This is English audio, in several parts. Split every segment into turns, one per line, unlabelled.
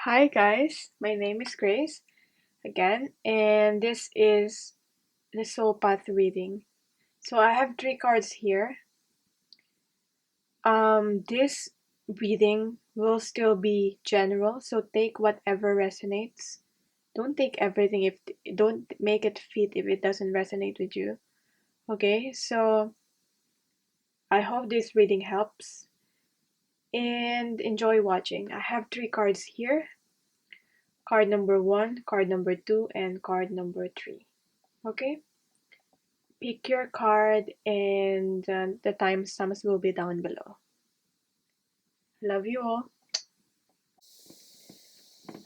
Hi guys, my name is Grace again, and this is the Soul Path reading. So I have three cards here. This reading will still be general, so take whatever resonates. Don't take everything if don't make it fit if it doesn't resonate with you. Okay, so I hope this reading helps and enjoy watching. I have three cards here. Card number 1, card number 2, and card number 3. Okay? Pick your card and the timestamps will be down below. Love you all.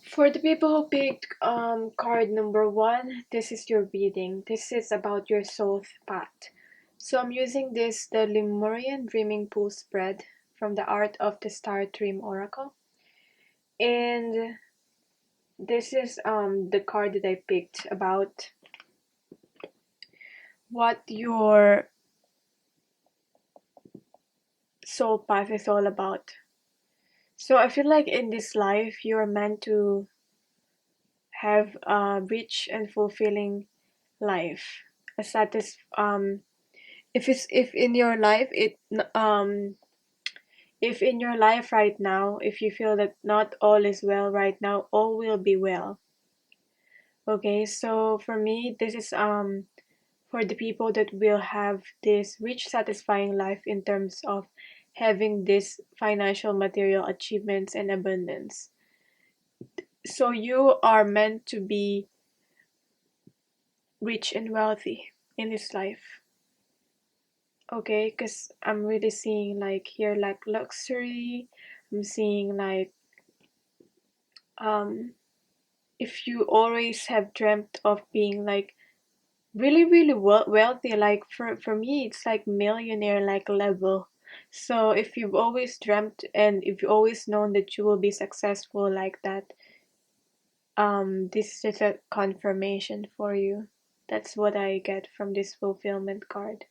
For the people who picked card number 1, this is your reading. This is about your soul path. So I'm using the Lemurian Dreaming Pool Spread from the Art of the Starstream Oracle. And this is the card that I picked about what your soul path is all about. So I feel like in this life you're meant to have a rich and fulfilling life. A if in your life if in your life right now, if you feel that not all is well right now, all will be well. Okay, so for me this is for the people that will have this rich satisfying life in terms of having this financial material achievements and abundance. So you are meant to be rich and wealthy in this life. Okay, because I'm really seeing like here like luxury. I'm seeing like um if you always have dreamt of being like really wealthy, like for me it's like millionaire like level. So if you've always dreamt and if you've always known that you will be successful like that, this is just a confirmation for you. That's what I get from this fulfillment card.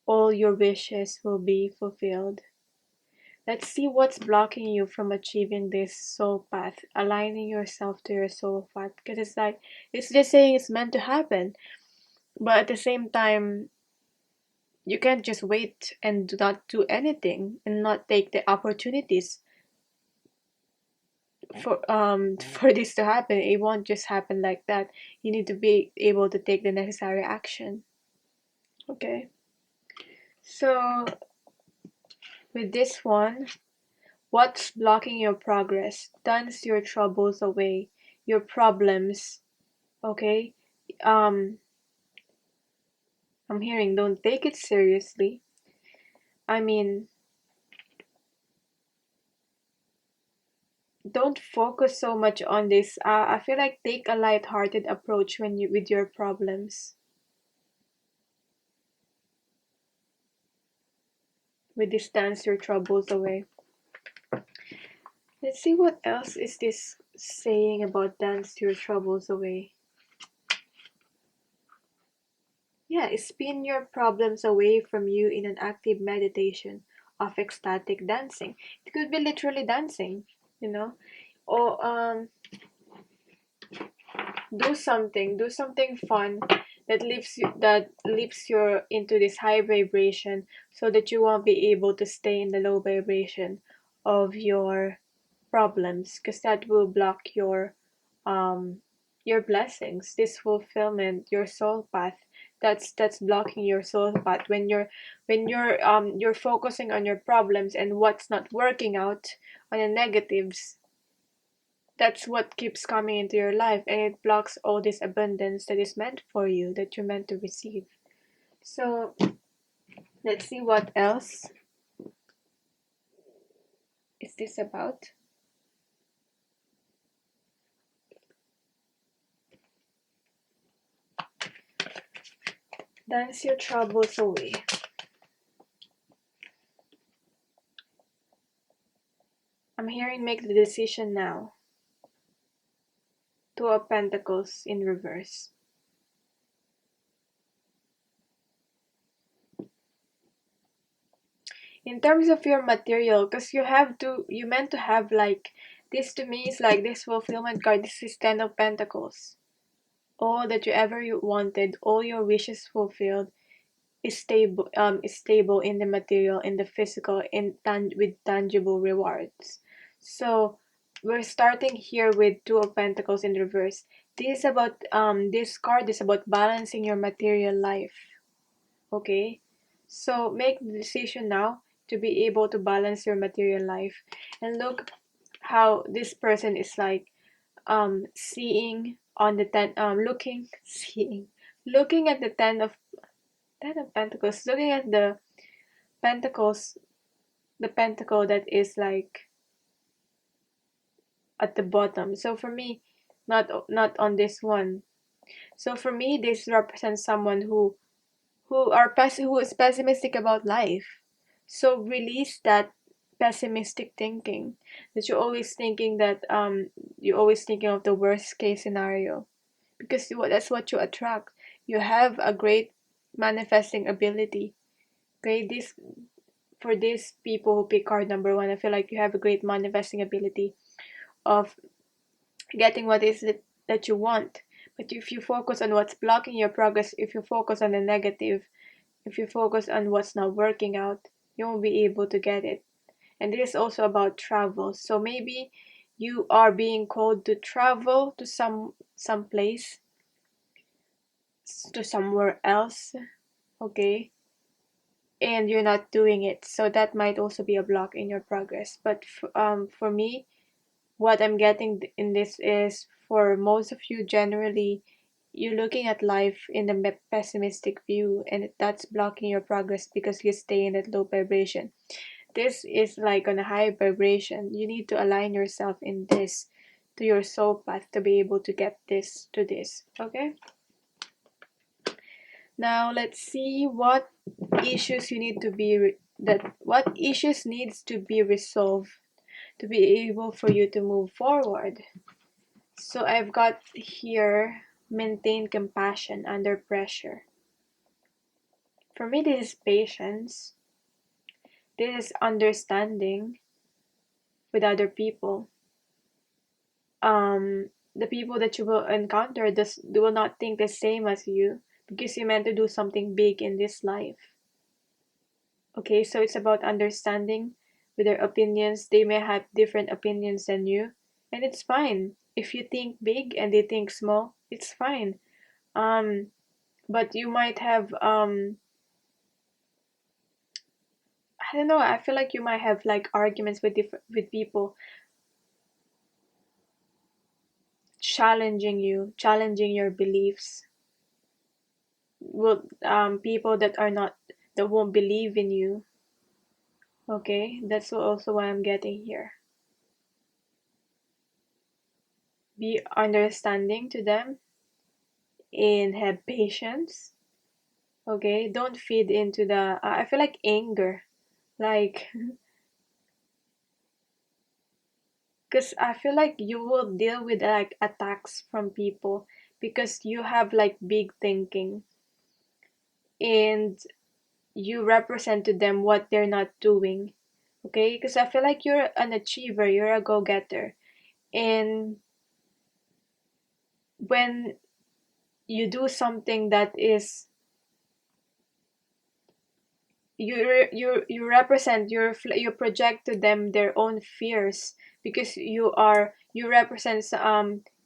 All your wishes will be fulfilled. Let's see what's blocking you from achieving this soul path, aligning yourself to your soul path. Because it's like, it's just saying it's meant to happen. But at the same time, you can't just wait and do not do anything and not take the opportunities for this to happen. It won't just happen like that. You need to be able to take the necessary action. Okay. So with this one, what's blocking your progress? Dance your troubles away, your problems. Okay? Um, I'm hearing don't take it seriously. I mean, don't focus so much on this. I feel like take a light-hearted approach when you with your problems. With this dance your troubles away. Let's see what else is this saying about dance your troubles away. Yeah, spin your problems away from you in an active meditation of ecstatic dancing. It could be literally dancing, you know, or do something fun that lifts your into this high vibration so that you won't be able to stay in the low vibration of your problems, because that will block your blessings, this fulfillment, your soul path. That's blocking your soul path when you're focusing on your problems and what's not working out on the negatives. That's what keeps coming into your life, and it blocks all this abundance that is meant for you, that you're meant to receive. So let's see what else is this about. Dance your troubles away. I'm hearing make the decision now. Two of Pentacles in reverse. In terms of your material, because you meant to have like This to me is like this fulfillment card. This is Ten of Pentacles. All that you ever wanted, all your wishes fulfilled, is stable in the material, in the physical, with tangible rewards. So we're starting here with Two of Pentacles in reverse. This is about this card is about balancing your material life. Okay, so make the decision now to be able to balance your material life, and look how this person is like seeing on the looking at the Ten of Pentacles, looking at the Pentacles, the Pentacle that is like at the bottom. So for me, not on this one. So for me, this represents someone who is pessimistic about life. So release that pessimistic thinking, that you're always thinking of the worst case scenario, because that's what you attract. You have a great manifesting ability. Okay, this for these people who pick card number one, I feel like you have a great manifesting ability of getting what is it that you want. But if you focus on what's blocking your progress, if you focus on the negative, if you focus on what's not working out, you won't be able to get it. And this is also about travel. So maybe you are being called to travel to some place, to somewhere else, okay? And you're not doing it. So that might also be a block in your progress. But for me, what I'm getting in this is, for most of you, generally, you're looking at life in a pessimistic view, and that's blocking your progress because you stay in that low vibration. This is like on a high vibration. You need to align yourself in this to your soul path to be able to get this to this. Okay? Now let's see what issues you need to be what issues needs to be resolved to be able for you to move forward. So I've got here, maintain compassion under pressure. For me, this is patience. This is understanding with other people. The people that you will encounter they will not think the same as you, because you meant to do something big in this life. Okay, so it's about understanding with their opinions. They may have different opinions than you, and it's fine. If you think big and they think small, it's fine. But you might have I don't know, I feel like you might have like arguments with people challenging your beliefs. Well, people that won't believe in you. Okay, that's also what I'm getting here. Be understanding to them and have patience. Okay, don't feed into the I feel like anger, like because I feel like you will deal with like attacks from people because you have like big thinking, and you represent to them what they're not doing. Okay, because I feel like you're an achiever, you're a go-getter, and when you do something that is you represent you project to them their own fears, because you represent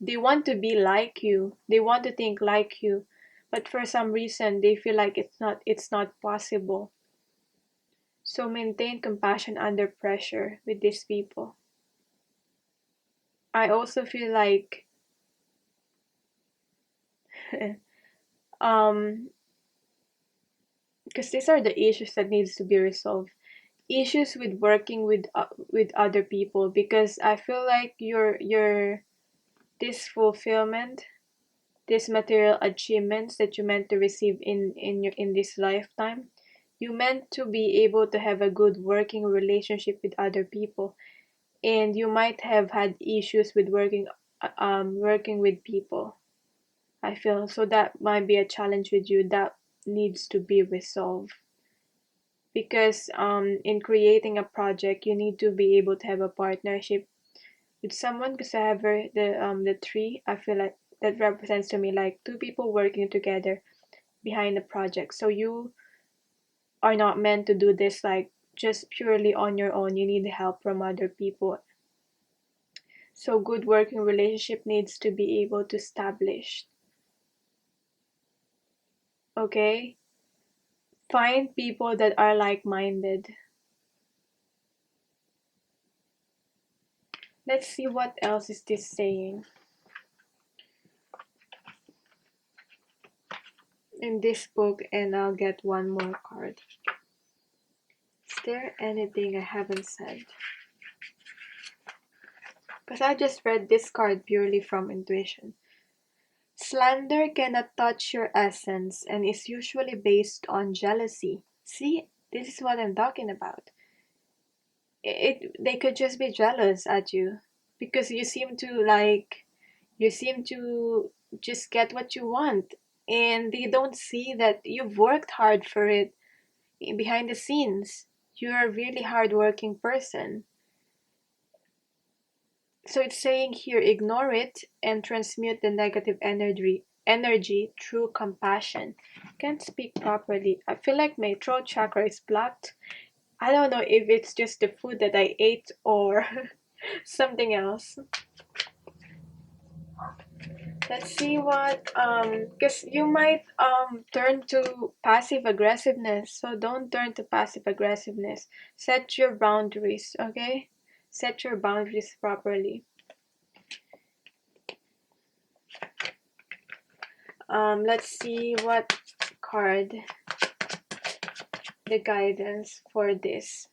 they want to be like you, they want to think like you, but for some reason they feel like it's not possible. So maintain compassion under pressure with these people. I also feel like um because these are the issues that needs to be resolved, issues with working with other people, because I feel like your this fulfillment, these material achievements that you meant to receive in this lifetime, you meant to be able to have a good working relationship with other people, and you might have had issues with working with people. I feel so that might be a challenge with you that needs to be resolved, because in creating a project you need to be able to have a partnership with someone, because I have the tree. I feel like that represents to me like two people working together behind a project. So you are not meant to do this like just purely on your own. You need help from other people. So good working relationship needs to be able to establish. Okay? Find people that are like-minded. Let's see what else is this saying in this book, and I'll get one more card. Is there anything I haven't said? Because I just read this card purely from intuition. Slander cannot touch your essence and is usually based on jealousy. See, this is what I'm talking about. They could just be jealous at you because you seem to just get what you want, and they don't see that you've worked hard for it behind the scenes. You're a really hardworking person. So it's saying here, ignore it and transmute the negative energy through compassion. Can't speak properly. I feel like my throat chakra is blocked. I don't know if it's just the food that I ate or something else. Let's see what because you might turn to passive aggressiveness. So don't turn to passive aggressiveness. Set your boundaries, okay? Set your boundaries properly. Let's see what card the guidance for this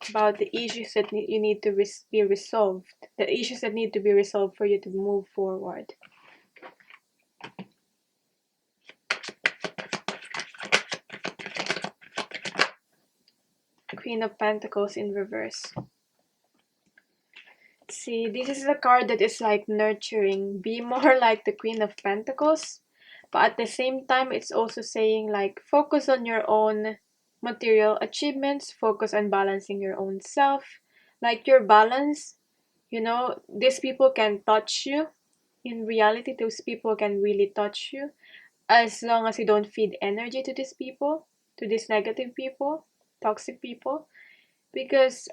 about the issues that you need to be resolved, the issues that need to be resolved for you to move forward. Queen of Pentacles in reverse. See, this is a card that is like nurturing. Be more like the Queen of Pentacles. But at the same time, it's also saying like focus on your own material achievements. Focus on balancing your own self. Like your balance, these people can touch you. In reality, those people can really touch you. As long as you don't feed energy to these people, to these negative people, toxic people. Because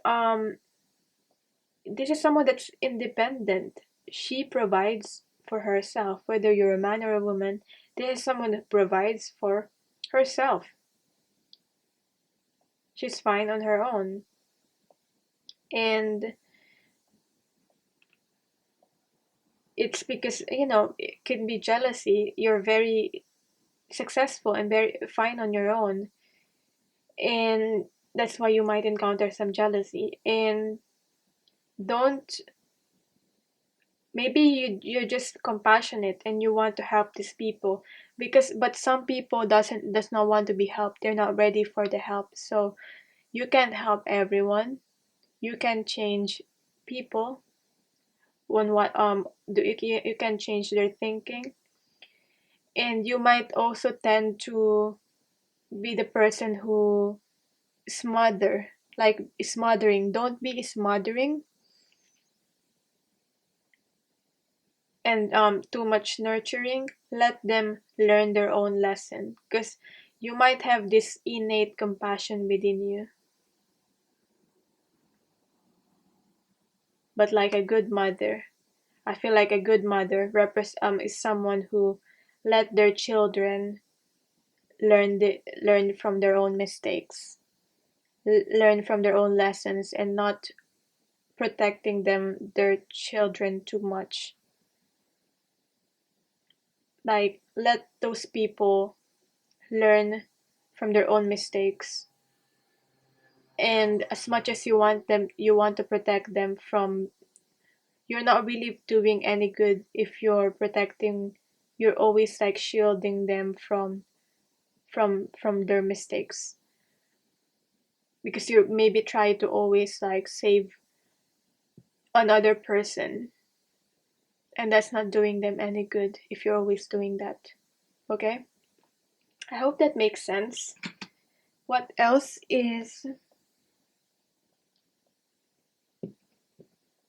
this is someone that's independent. She provides for herself, whether you're a man or a woman. This is someone that provides for herself. She's fine on her own. And it's because, it can be jealousy. You're very successful and very fine on your own. And that's why you might encounter some jealousy. And don't maybe you're just compassionate and you want to help these people, but some people does not want to be helped. They're not ready for the help. So you can't help everyone. You can change people on what you can change their thinking. And you might also tend to be the person who smothering. Don't be smothering and too much nurturing. Let them learn their own lesson, because you might have this innate compassion within you, but like a good mother, I feel like a good mother is someone who let their children learn from their own mistakes, learn from their own lessons, and not protecting their children too much. Like, let those people learn from their own mistakes. And as much as you want to protect them from, you're not really doing any good if you're always like shielding them from their mistakes, because you maybe try to always like save another person, and that's not doing them any good if you're always doing that. Okay, I hope that makes sense. What else is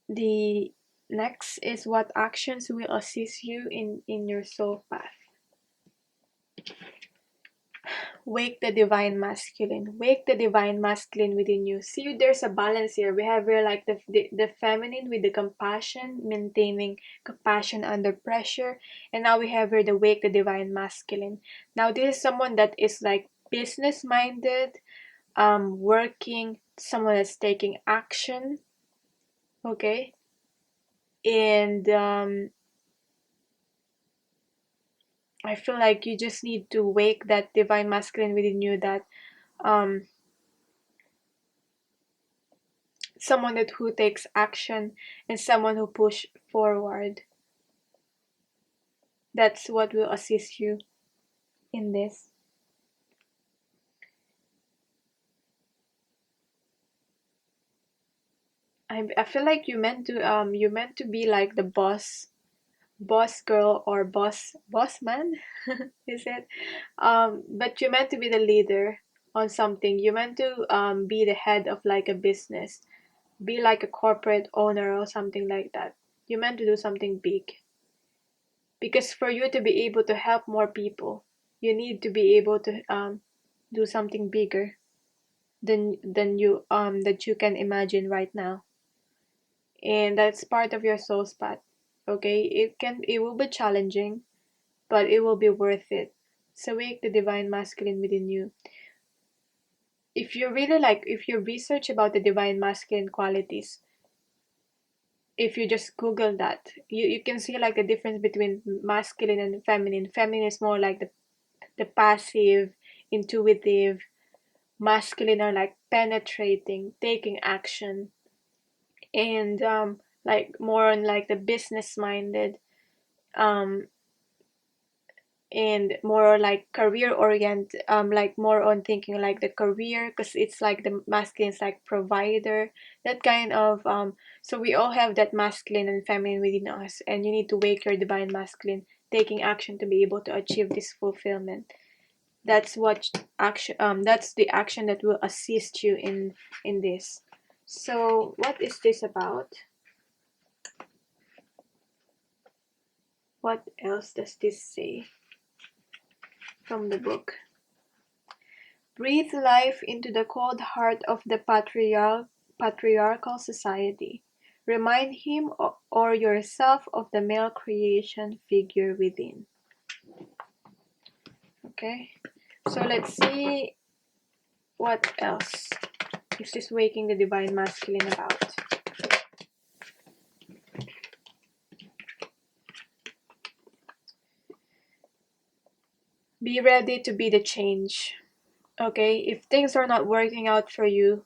The next is what actions will assist you in your soul path. Wake the divine masculine. Wake the divine masculine within you. See, there's a balance here. We have here like the feminine with the compassion, maintaining compassion under pressure. And now we have here the wake the divine masculine. Now this is someone that is like business minded, working, someone that's taking action. Okay. And I feel like you just need to wake that divine masculine within you, that someone that who takes action and someone who push forward. That's what will assist you in this. I feel like you meant to be like the boss girl or boss man. Is it? But you meant to be the leader on something. You meant to be the head of like a business, be like a corporate owner or something like that. You meant to do something big, because for you to be able to help more people, you need to be able to do something bigger than you that you can imagine right now. And that's part of your soul path. Okay, it will be challenging, but it will be worth it. So wake the divine masculine within you. If you really like, if you research about the divine masculine qualities, if you just Google that, you can see like the difference between masculine and feminine. Feminine is more like the passive, intuitive. Masculine are like penetrating, taking action, and like more on like the business minded, um and more like career oriented, like more on thinking like the career, because it's like the masculine is like provider, that kind of so we all have that masculine and feminine within us, and you need to wake your divine masculine, taking action to be able to achieve this fulfillment. That's what action, that's the action that will assist you in this. So what is this about? What else does this say from the book? Breathe life into the cold heart of the patriarchal society. Remind him or yourself of the male creation figure within. Okay, so let's see what else is this waking the divine masculine about. Be ready to be the change. Okay, if things are not working out for you,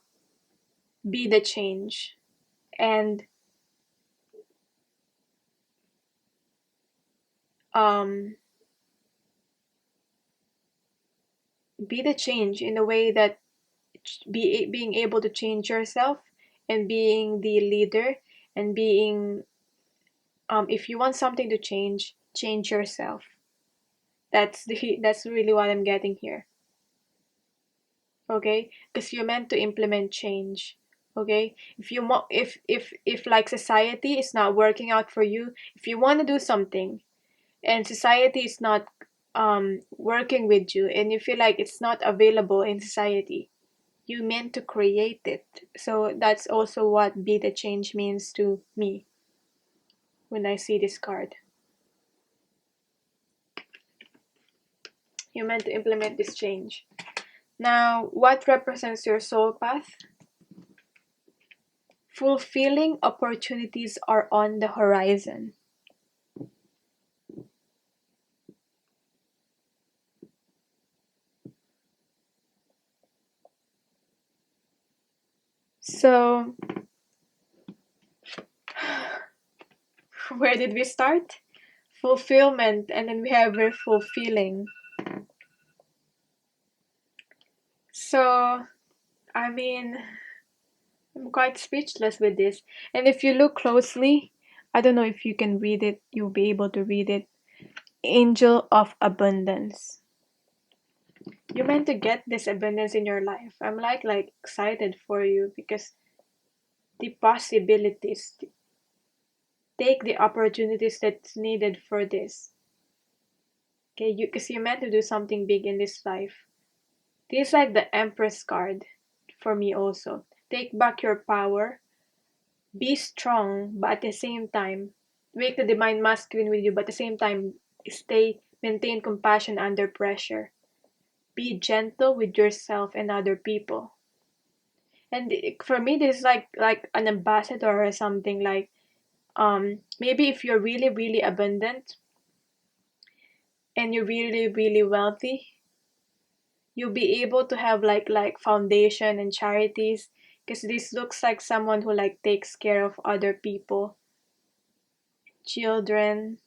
be the change. And be the change in a way that being able to change yourself and being the leader, and being if you want something to change yourself. That's really what I'm getting here. Okay, because you're meant to implement change. Okay, if you want, if like society is not working out for you, if you want to do something and society is not working with you, and you feel like it's not available in society, you meant to create it. So that's also what be the change means to me when I see this card. You meant to implement this change. Now, what represents your soul path? Fulfilling opportunities are on the horizon. So, where did we start? Fulfillment, and then we have we're fulfilling. So, I mean, I'm quite speechless with this. And if you look closely, I don't know if you can read it, you'll be able to read it. Angel of abundance. You meant to get this abundance in your life. I'm like excited for you, because the possibilities. Take the opportunities that's needed for this. Okay, because you're meant to do something big in this life. This is like the Empress card for me also. Take back your power. Be strong, but at the same time, wake the divine masculine with you, but at the same time, maintain compassion under pressure. Be gentle with yourself and other people. And for me, this is like an ambassador or something. Like maybe if you're really really abundant and you're really really wealthy, you'll be able to have like foundation and charities, because this looks like someone who like takes care of other people, children.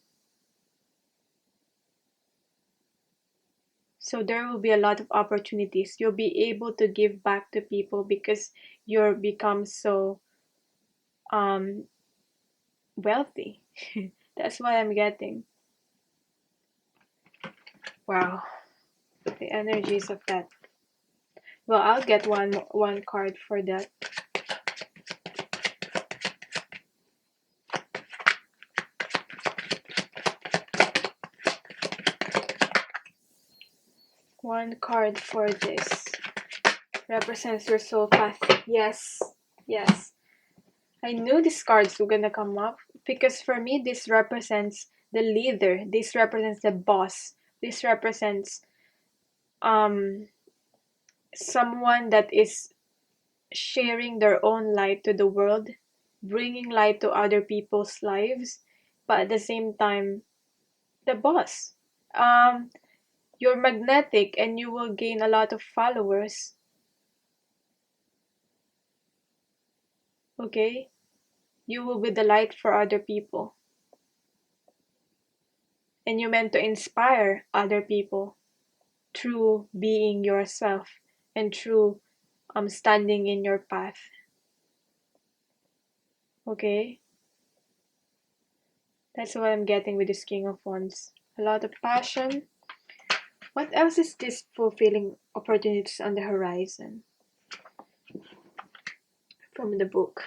So there will be a lot of opportunities. You'll be able to give back to people because you're become so um wealthy. That's what I'm getting. Wow, the energies of that. Well, I'll get one card for that. One card for this represents your soul path. Yes, yes. I knew these cards were gonna come up because for me this represents the leader. This represents the boss. This represents um someone that is sharing their own light to the world, bringing light to other people's lives, but at the same time, the boss. Um, you're magnetic and you will gain a lot of followers. Okay? You will be the light for other people. And you meant to inspire other people through being yourself and through standing in your path. Okay? That's what I'm getting with this King of Wands. A lot of passion. What else is this fulfilling opportunities on the horizon? From the book.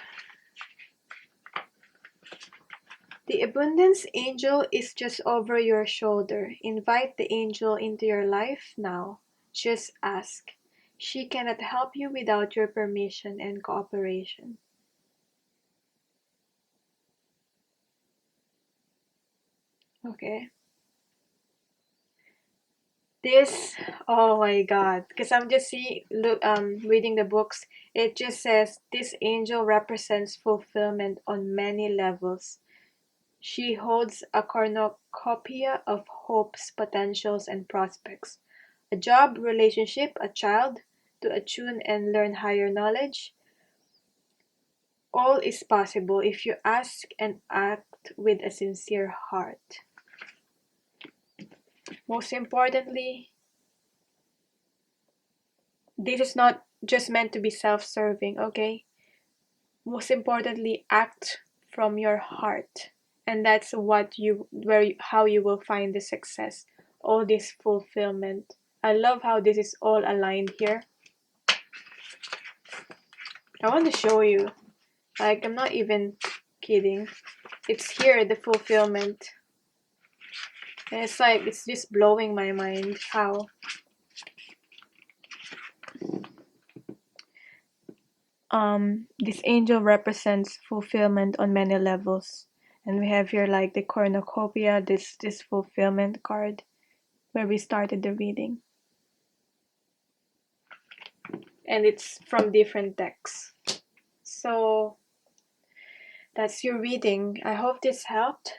The abundance angel is just over your shoulder. Invite the angel into your life now. Just ask. She cannot help you without your permission and cooperation. Okay. This, oh my God, because I'm just reading the books. It just says this angel represents fulfillment on many levels. She holds a cornucopia of hopes, potentials, and prospects. A job, relationship, a child, to attune and learn higher knowledge. All is possible if you ask and act with a sincere heart. Most importantly, this is not just meant to be self-serving, okay? Most importantly, act from your heart. And that's how you will find the success, all this fulfillment. I love how this is all aligned here. I want to show you, like, I'm not even kidding. It's here, the fulfillment. And it's like, it's just blowing my mind how this angel represents fulfillment on many levels. And we have here like the cornucopia, this fulfillment card where we started the reading. And it's from different decks. So that's your reading. I hope this helped.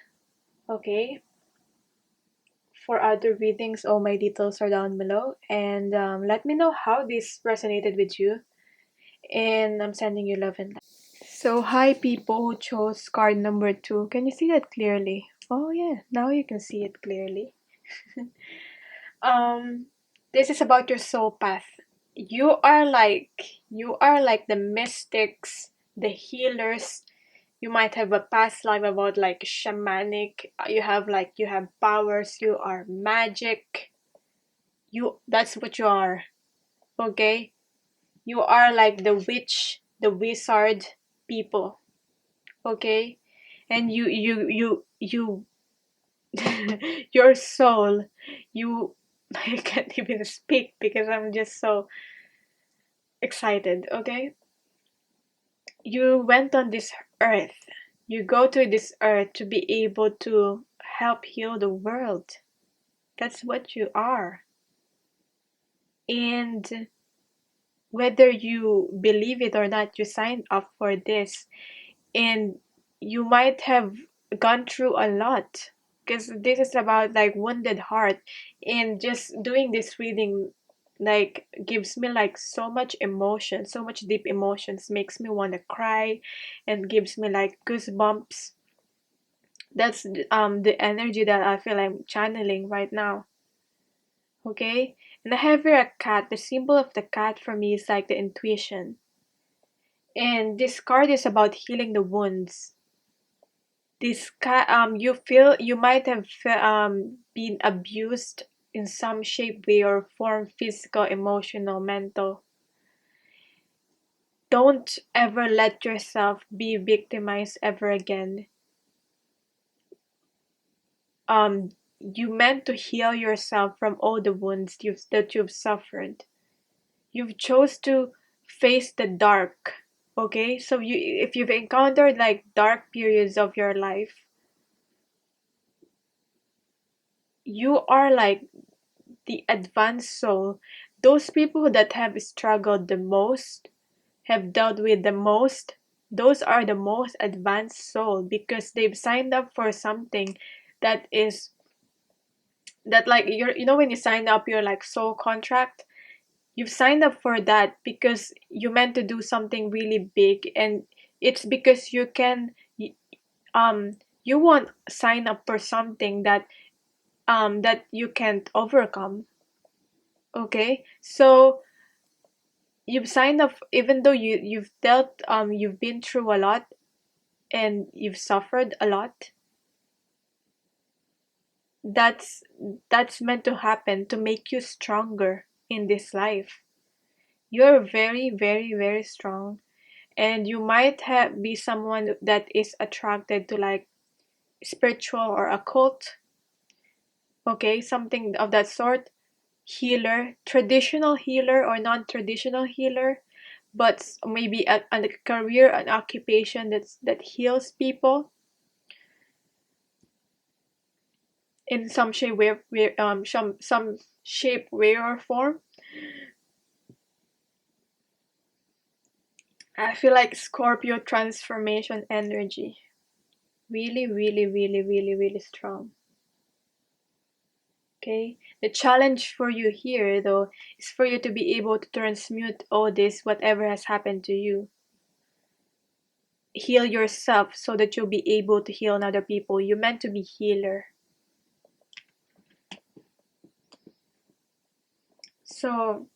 Okay. For other readings, all my details are down below. And let me know how this resonated with you. And I'm sending you love and light. So hi people who chose card number 2. Can you see that clearly? Oh yeah, now you can see it clearly. This is about your soul path. You are like the mystics, the healers. You might have a past life about like shamanic. You have powers. You are magic. That's what you are. Okay? You are like the witch, the wizard people. Okay? and you your soul, you I can't even speak because I'm just so excited. Okay, you went on this earth, you go to this earth to be able to help heal the world. That's what you are. And whether you believe it or not, you signed up for this, and you might have gone through a lot, because this is about like wounded heart. And just doing this reading like gives me like so much emotion, so much deep emotions, makes me want to cry, and gives me like goosebumps. That's the energy that I feel I'm channeling right now. Okay, and I have here a cat. The symbol of the cat for me is like the intuition, and this card is about healing the wounds. This you feel you might have been abused in some shape, way, or form, physical, emotional, mental. Don't ever let yourself be victimized ever again. You meant to heal yourself from all the wounds that you've suffered. You've chose to face the dark. Okay, so if you've encountered like dark periods of your life, you are like the advanced soul. Those people that have struggled the most, have dealt with the most, those are the most advanced soul, because they've signed up for something that is, that like you know when you sign up your like soul contract, you've signed up for that because you meant to do something really big, and it's because you can um you won't sign up for something that you can't overcome. Okay, so you've signed up, even though you've been through a lot and you've suffered a lot. that's that's meant to happen to make you stronger in this life. You're very, very, very strong, and you might have be someone that is attracted to like spiritual or occult. Okay, something of that sort. Healer, traditional healer or non-traditional healer, but maybe a career, an occupation that heals people in some shape, way, some shape, way, or form. I feel like Scorpio transformation energy, really, really, really, really, really strong. Okay, the challenge for you here though is for you to be able to transmute all this, whatever has happened to you, heal yourself so that you'll be able to heal other people. You're meant to be healer. So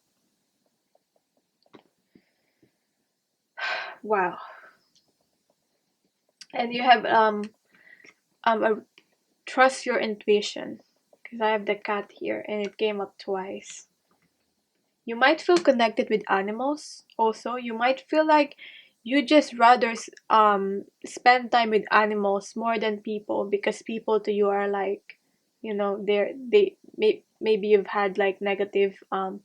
wow. And you have a trust your intuition, because I have the cat here and it came up twice. You might feel connected with animals also. You might feel like you just rather spend time with animals more than people, because people to you are like, maybe you've had like um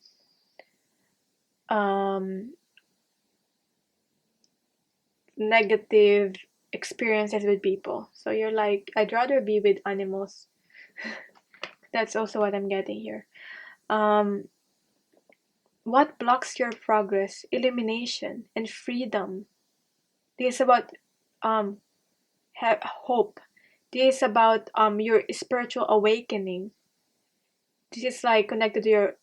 negative experiences with people. So you're like, I'd rather be with animals. That's also what I'm getting here. Um, what blocks your progress? Illumination and freedom. This is about um hope. This is about your spiritual awakening. This is like connected to your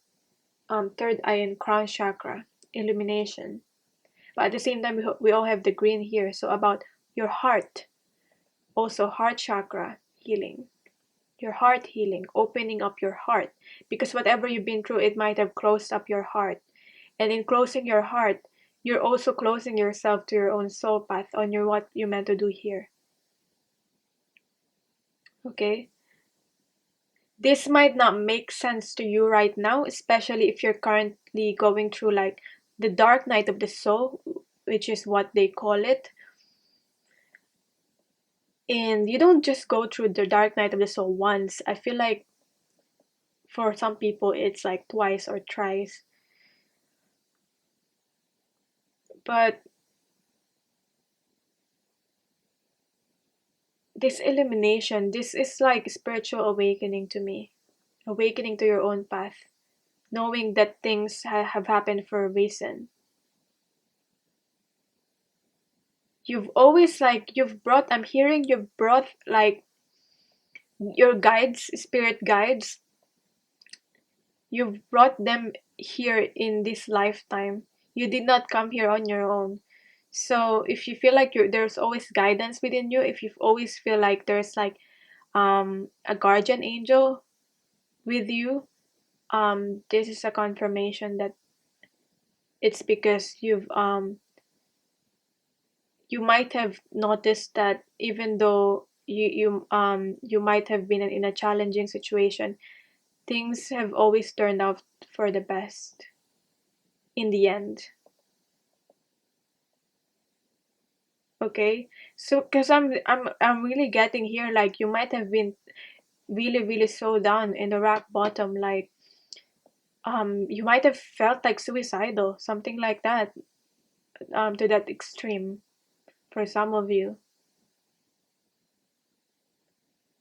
third eye and crown chakra, illumination. But at the same time, we all have the green here. So about your heart, also heart chakra healing. Your heart healing, opening up your heart, because whatever you've been through, it might have closed up your heart. And in closing your heart, you're also closing yourself to your own soul path on your what you meant to do here. Okay, this might not make sense to you right now, especially if you're currently going through like the dark night of the soul, which is what they call it. And you don't just go through the dark night of the soul once. I feel like for some people it's like twice or thrice. But this illumination, this is like spiritual awakening to me. Awakening to your own path. Knowing that things have happened for a reason. You've always like, I'm hearing you've brought like your guides, spirit guides. You've brought them here in this lifetime. You did not come here on your own. So if you feel like there's always guidance within you, if you always feel like there's like a guardian angel with you, this is a confirmation that it's because you might have noticed that even though you might have been in a challenging situation, things have always turned out for the best in the end. Okay, so because I'm really getting here, like you might have been really so down in the rock bottom, like you might have felt like suicidal, something like that, to that extreme for some of you.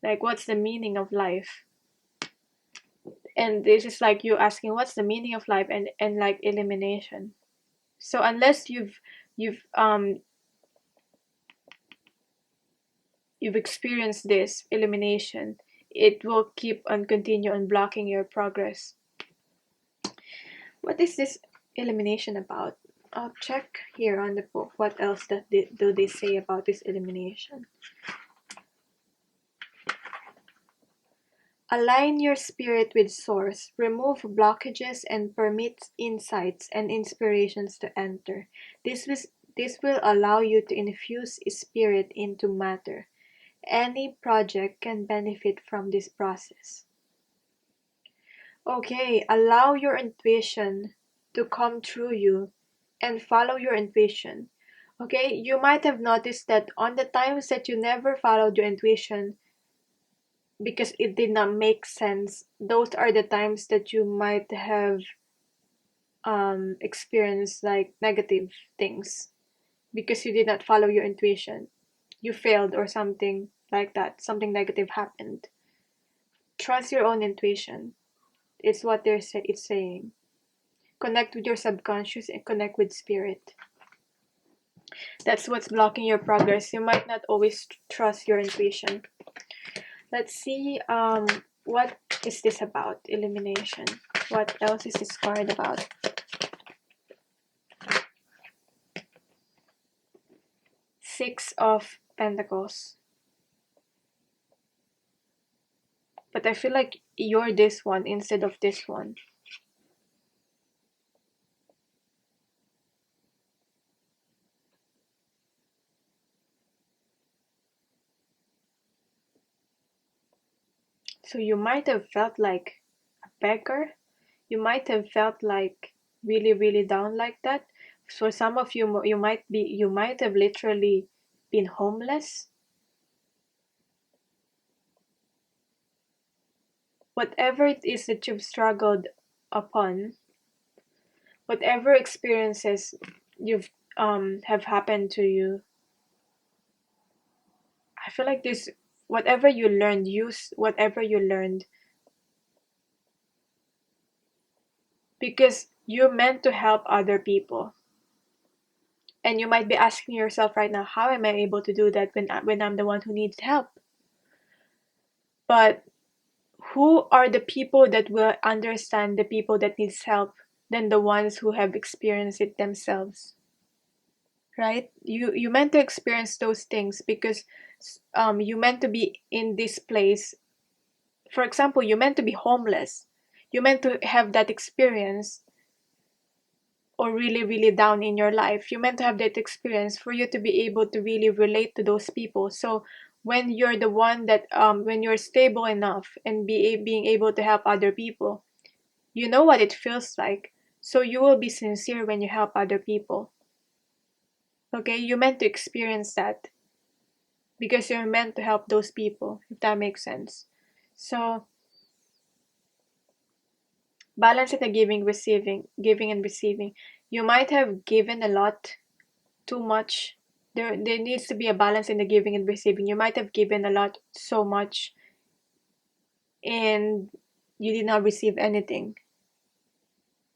Like, what's the meaning of life? And this is like you asking what's the meaning of life, and like elimination. So unless you've you've experienced this elimination, it will keep on continue on blocking your progress. What is this elimination about? I'll check here on the book what else do they say about this elimination. Align your spirit with source, remove blockages and permit insights and inspirations to enter. This will allow you to infuse spirit into matter. Any project can benefit from this process. Okay, allow your intuition to come through you and follow your intuition. Okay, you might have noticed that on the times that you never followed your intuition because it did not make sense, those are the times that you might have experienced like negative things because you did not follow your intuition. You failed or something like that, something negative happened. Trust your own intuition. It's what it's saying. Connect with your subconscious and connect with spirit. That's what's blocking your progress. You might not always trust your intuition. Let's see, what is this about? Elimination. What else is this card about? Six of Pentacles. But I feel like you're this one instead of this one. So you might have felt like a beggar. You might have felt like really down like that. For some of you, you might have literally been homeless. Whatever it is that you've struggled upon, whatever experiences you've have happened to you, I feel like this, whatever you learned, use whatever you learned, because you're meant to help other people. And you might be asking yourself right now, how am I able to do that when I'm the one who needs help? But who are the people that will understand the people that needs help than the ones who have experienced it themselves? Right? You meant to experience those things because you meant to be in this place. For example, you meant to be homeless. You meant to have that experience, or really down in your life. You meant to have that experience for you to be able to really relate to those people. So when you're the one that when you're stable enough and being able to help other people, you know what it feels like. So you will be sincere when you help other people. Okay, you meant to experience that. because you're meant to help those people, if that makes sense. So balance it, the giving and receiving. You might have given a lot, too much. There needs to be a balance in the giving and receiving. You might have given a lot, so much, and you did not receive anything.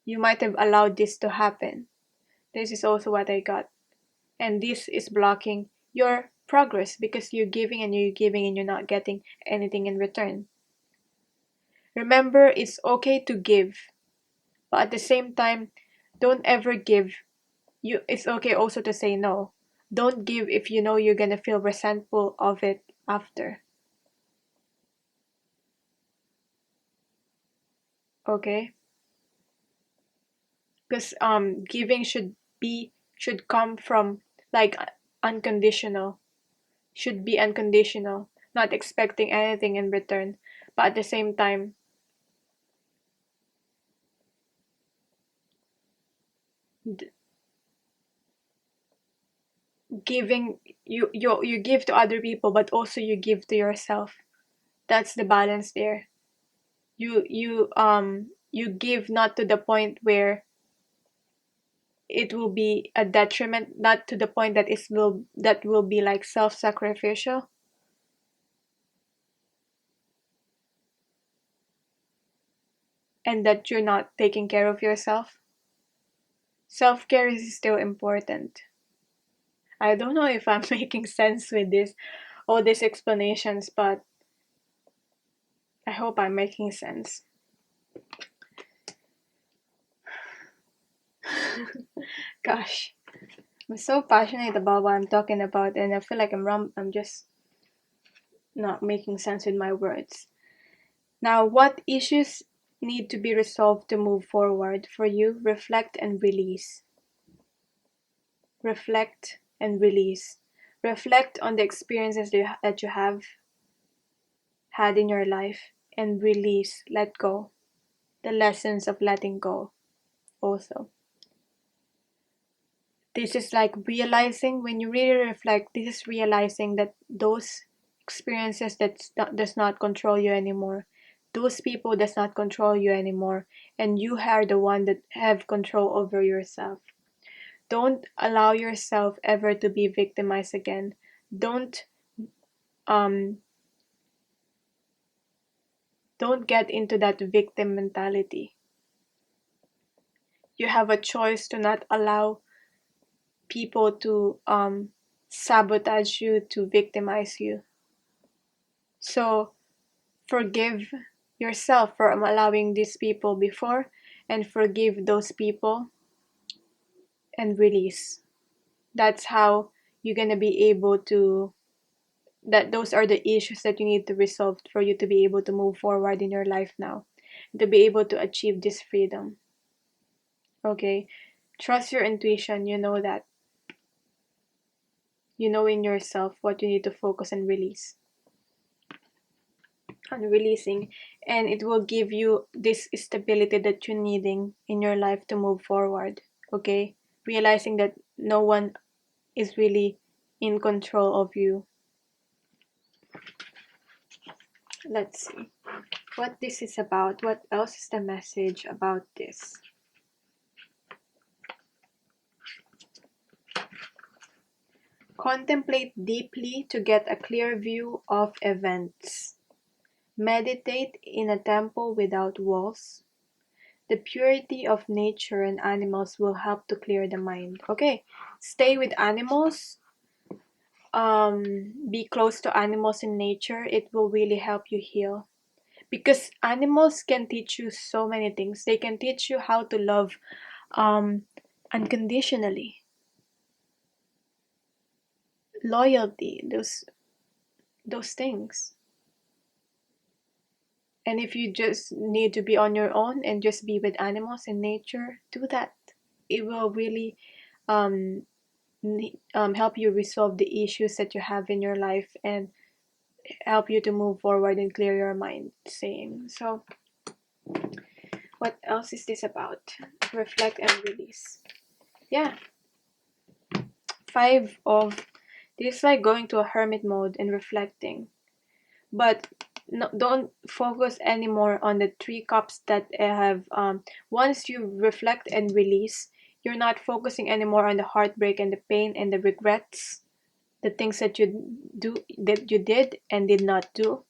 You might have allowed this to happen. This is also what I got. And this is blocking your progress because you're giving and you're not getting anything in return. Remember, it's okay to give, but at the same time, don't ever give. It's okay also to say no. Don't give if you know you're gonna feel resentful of it after. Okay? Because giving should come from like unconditional. Should be unconditional, not expecting anything in return. But at the same time, giving, you give to other people, but also you give to yourself. That's the balance there. You give not to the point where it will be a detriment, not to the point that that will be like self-sacrificial, and that you're not taking care of yourself. Self-care is still important. I don't know if I'm making sense with all these explanations, but I hope I'm making sense. Gosh, I'm so passionate about what I'm talking about, and I feel like I'm just not making sense with my words. Now, what issues need to be resolved to move forward for you? Reflect and release. Reflect and release. Reflect on the experiences that you have had in your life, and release, let go. The lessons of letting go also. This is like realizing, when you really reflect, this is realizing that those experiences does not control you anymore. Those people does not control you anymore, and you are the one that have control over yourself. Don't allow yourself ever to be victimized again. Don't um don't get into that victim mentality. You have a choice to not allow people to sabotage you, to victimize you. So forgive yourself for allowing these people before, and forgive those people and release. That's how you're going to be able to, that those are the issues that you need to resolve for you to be able to move forward in your life now, to be able to achieve this freedom. Okay? Trust your intuition. You know that. You know in yourself what you need to focus and release. On releasing, and it will give you this stability that you're needing in your life to move forward. Okay? Realizing that no one is really in control of you. Let's see what this is about. What else is the message about this? Contemplate deeply to get a clear view of events. Meditate in a temple without walls. The purity of nature and animals will help to clear the mind. Okay, stay with animals. Be close to animals in nature. It will really help you heal. Because animals can teach you so many things. They can teach you how to love unconditionally. Loyalty, those things. And if you just need to be on your own and just be with animals in nature, do that. It will really um, help you resolve the issues that you have in your life, and help you to move forward and clear your mind. Same. So, what else is this about? Reflect and release. Yeah. 5 of This is like going to a hermit mode and reflecting. But no, don't focus anymore on the 3 cups that have once you reflect and release, you're not focusing anymore on the heartbreak and the pain and the regrets, the things that you did and did not do.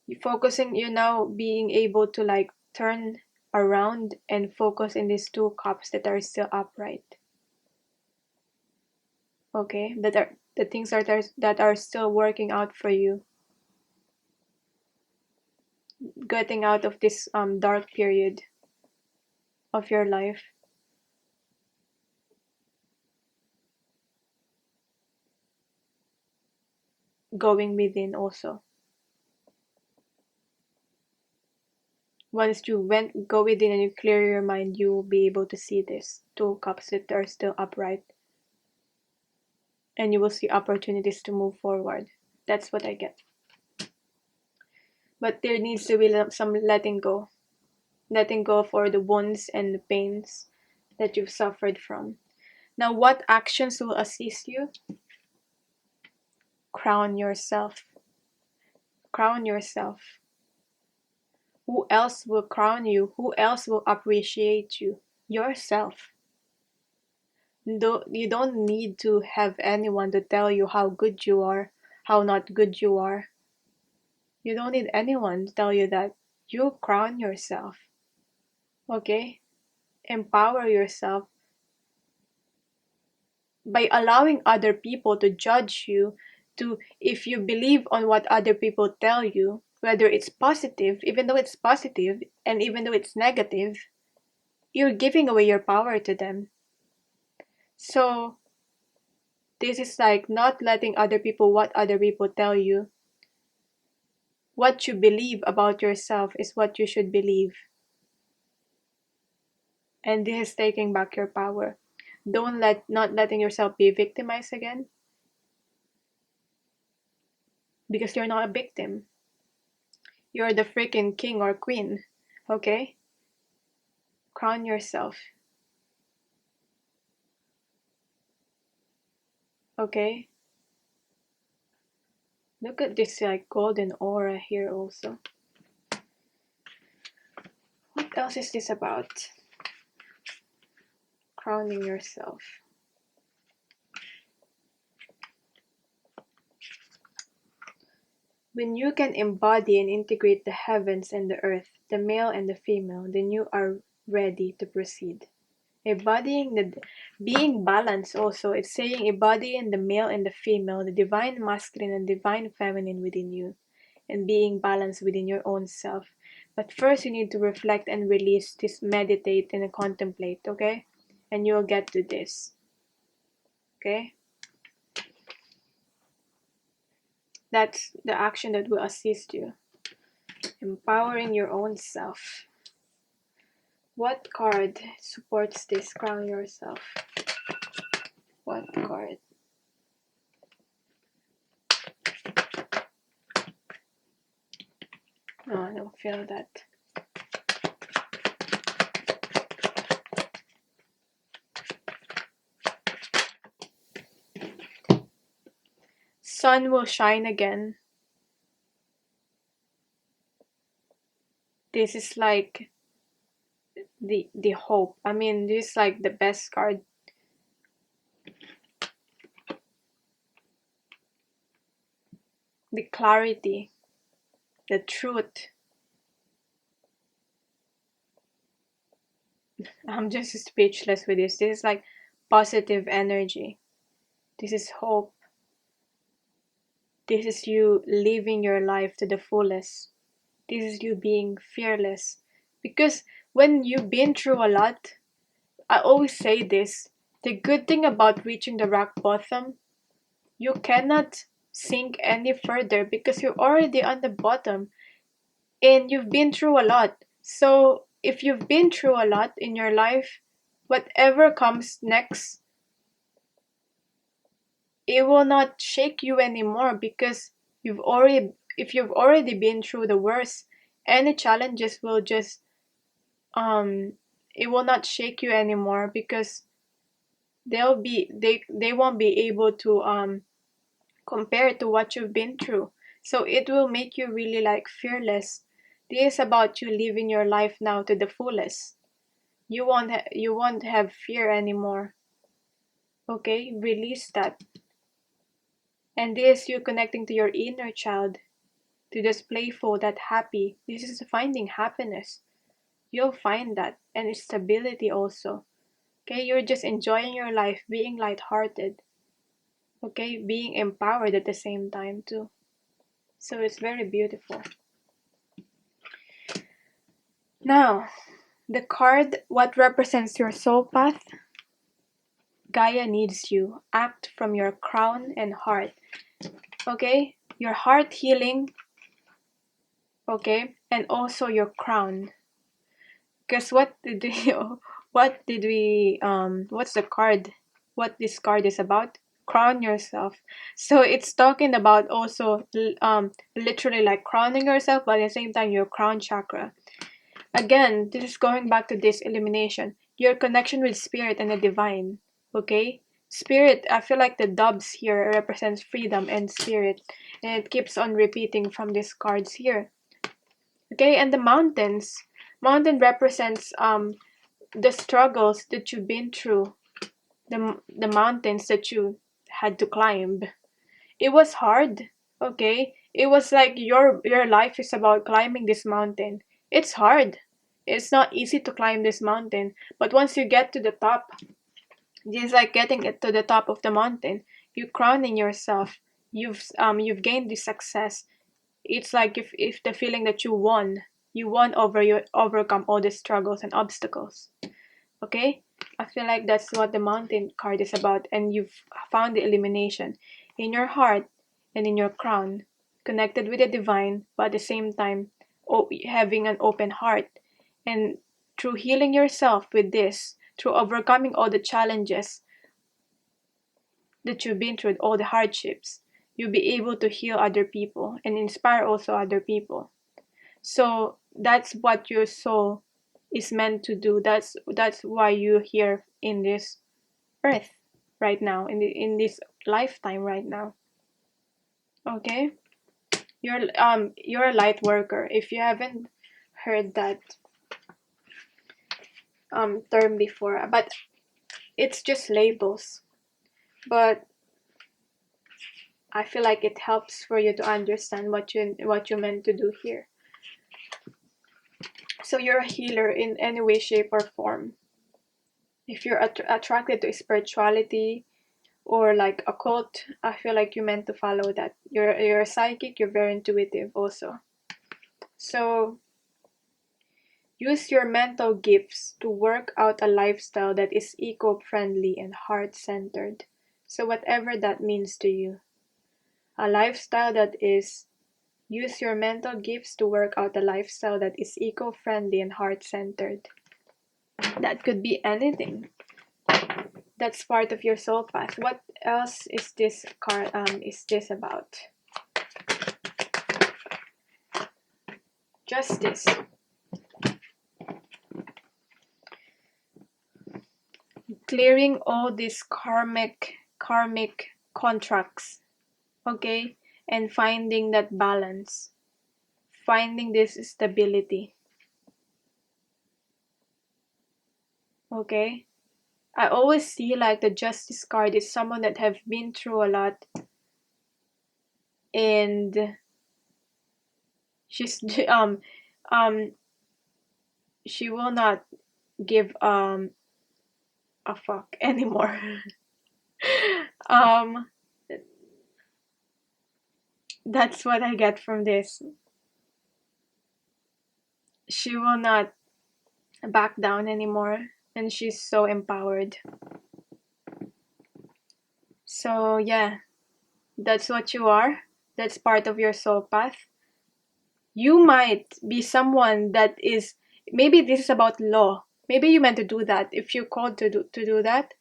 You're now being able to like turn around and focus in these 2 cups that are still upright. Okay, that are the things that are still working out for you, getting out of this dark period of your life. Going within also. Once you go within and you clear your mind, you will be able to see this 2 cups that are still upright. And you will see opportunities to move forward. That's what I get. But there needs to be some letting go. Letting go for the wounds and the pains that you've suffered from. Now, what actions will assist you? Crown yourself. Crown yourself. Who else will crown you? Who else will appreciate you? Yourself. You don't need to have anyone to tell you how good you are, how not good you are. You don't need anyone to tell you that. You crown yourself. Okay? Empower yourself by allowing other people to judge you, if you believe on what other people tell you, whether it's positive, even though it's positive, and even though it's negative, you're giving away your power to them. So this is like not letting what other people tell you. What you believe about yourself is what you should believe. And this is taking back your power. Not letting yourself be victimized again. Because you're not a victim. You're the freaking king or queen. Okay? Crown yourself. Okay? Look at this like golden aura here also. What else is this about? Crowning yourself. When you can embody and integrate the heavens and the earth, the male and the female, then you are ready to proceed. Being balanced also, it's saying embodying the male and the female, the divine masculine and divine feminine within you, and being balanced within your own self. But first you need to reflect and release this, meditate and contemplate, okay? And you'll get to this. Okay? That's the action that will assist you. Empowering your own self. What card supports this? Crown yourself. What card? Oh, I don't feel that. Sun will shine again. This is like the hope. I mean, this is like the best card. The clarity, the truth. I'm just speechless with this. This is like positive energy. This is hope. This is you living your life to the fullest. This is you being fearless. Because when you've been through a lot, I always say this, the good thing about reaching the rock bottom, you cannot sink any further because you're already on the bottom and you've been through a lot. So if you've been through a lot in your life, whatever comes next, it will not shake you anymore because if you've already been through the worst, any challenges will just it will not shake you anymore because they won't be able to compared to what you've been through. So it will make you really like fearless. This is about you living your life now to the fullest. You won't have fear anymore. Okay, release that. And this you connecting to your inner child, to this playful, that happy. This is finding happiness. You'll find that, and stability also. Okay, you're just enjoying your life, being lighthearted. Okay, being empowered at the same time too. So it's very beautiful. Now, the card, what represents your soul path? Gaia needs you. Act from your crown and heart. Okay, your heart healing. Okay, and also your crown. Because what's the card? What this card is about? Crown yourself. So it's talking about also literally like crowning yourself, but at the same time your crown chakra. Again, this is going back to this elimination. Your connection with spirit and the divine. Okay? Spirit, I feel like the doves here represents freedom and spirit. And it keeps on repeating from these cards here. Okay, and the mountains. Mountain represents the struggles that you've been through. The mountains that you had to climb. It was hard. Okay? It was like your life is about climbing this mountain. It's hard. It's not easy to climb this mountain, but once you get to the top, it's like getting it to the top of the mountain. You crowning yourself. You've gained this success. It's like if the feeling that you won over, you overcome all the struggles and obstacles. Okay? I feel like that's what the mountain card is about, and you've found the elimination in your heart and in your crown, connected with the divine, but at the same time having an open heart. And through healing yourself with this, through overcoming all the challenges that you've been through, all the hardships, you'll be able to heal other people and inspire also other people. So that's what your soul is meant to do. That's why you're here in this earth right now, in this lifetime right now. Okay? You're a light worker. If you haven't heard that term before, but it's just labels. But I feel like it helps for you to understand what you're meant to do here. So you're a healer in any way, shape, or form. If you're attracted to spirituality or like occult, I feel like you're meant to follow that. You're a psychic. You're very intuitive also. So use your mental gifts to work out a lifestyle that is eco-friendly and heart-centered. So whatever that means to you. A lifestyle that is, use your mental gifts to work out a lifestyle that is eco-friendly and heart-centered. That could be anything. That's part of your soul path. What else is this card is this about? Justice. Clearing all these karmic contracts. Okay? And finding that balance. Finding this stability. Okay? I always see like the justice card is someone that have been through a lot, and she's she will not give a fuck anymore. um that's what I get from this. She will not back down anymore, and she's so empowered. So yeah, that's what you are. That's part of your soul path. You might be someone that is, maybe this is about law. Maybe you meant to do that if you're called to do that,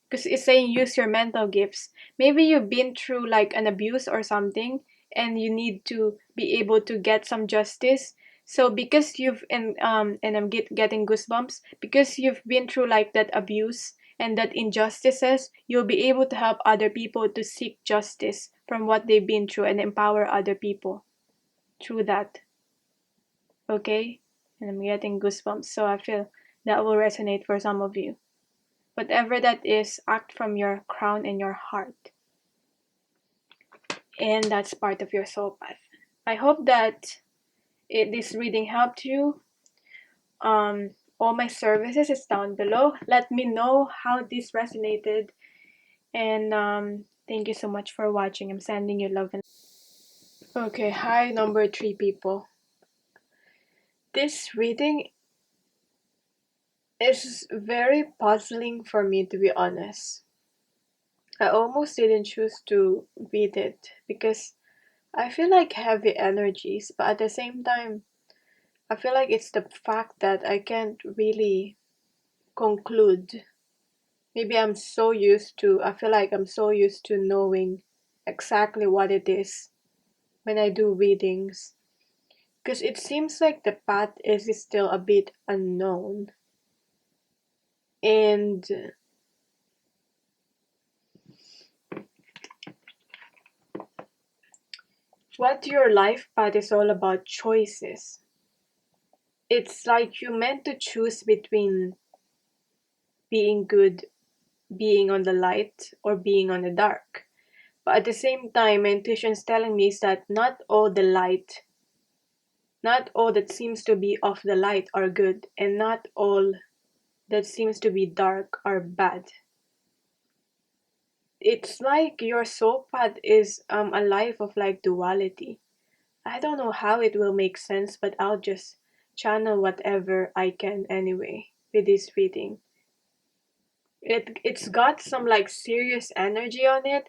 because it's saying use your mental gifts. Maybe you've been through like an abuse or something, and you need to be able to get some justice. So because you've and I'm getting goosebumps because you've been through like that abuse, and that injustices, you'll be able to help other people to seek justice from what they've been through and empower other people through that. Okay? And I'm getting goosebumps, so I feel that will resonate for some of you. Whatever that is, act from your crown and your heart. And that's part of your soul path. I hope that this reading helped you. All my services is down below. Let me know how this resonated. And thank you so much for watching. I'm sending you love and okay, hi number 3 people. This reading is very puzzling for me, to be honest. I almost didn't choose to read it because I feel like heavy energies, but at the same time, I feel like it's the fact that I can't really conclude. Maybe I feel like I'm so used to knowing exactly what it is when I do readings. Because it seems like the path is still a bit unknown. And what your life path is all about choices. It's like you meant to choose between being good, being on the light, or being on the dark. But at the same time, my intuition's telling me is that not all that seems to be of the light are good, and not all that seems to be dark are bad. It's like your soul path is a life of like duality. I don't know how it will make sense, but I'll just channel whatever I can anyway with this reading. It's got some like serious energy on it.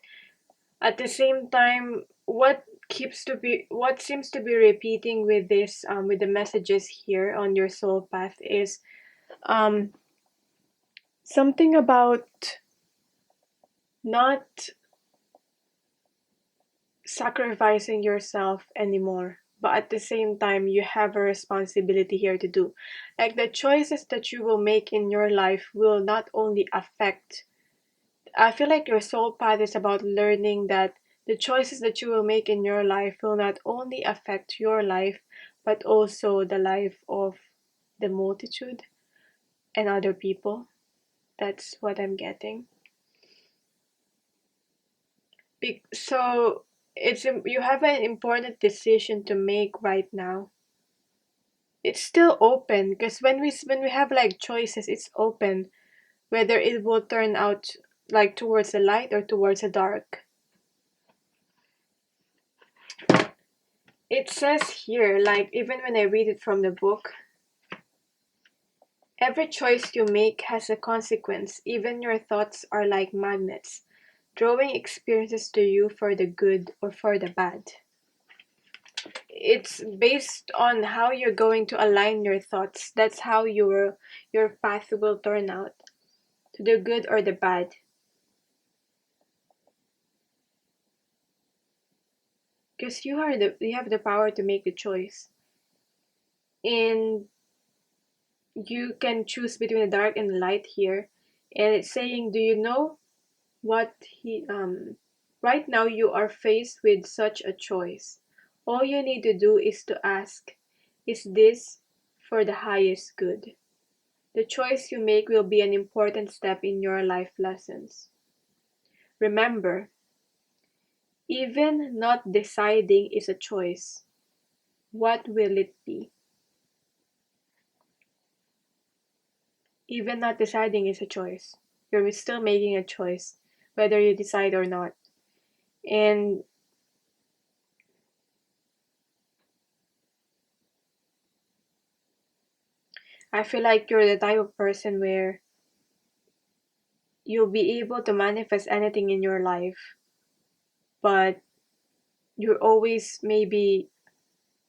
At the same time, what seems to be repeating with this with the messages here on your soul path is um something about not sacrificing yourself anymore, but at the same time you have a responsibility here to do. Like the choices that you will make in your life will not only affect, I feel like your soul path is about learning that the choices that you will make in your life will not only affect your life, but also the life of the multitude and other people. That's what I'm getting. So you have an important decision to make right now. It's still open because when we have like choices, it's open whether it will turn out like towards the light or towards the dark. It says here, like even when I read it from the book, every choice you make has a consequence. Even your thoughts are like magnets, drawing experiences to you for the good or for the bad. It's based on how you're going to align your thoughts. That's how your path will turn out, to the good or the bad. Because you have the power to make the choice. And you can choose between the dark and the light here. And it's saying, do you know what he right now you are faced with such a choice. All you need to do is to ask, is this for the highest good? The choice you make will be an important step in your life lessons. Remember, even not deciding is a choice. What will it be? Even not deciding is a choice. You're still making a choice, whether you decide or not. And I feel like you're the type of person where you'll be able to manifest anything in your life, but you're always maybe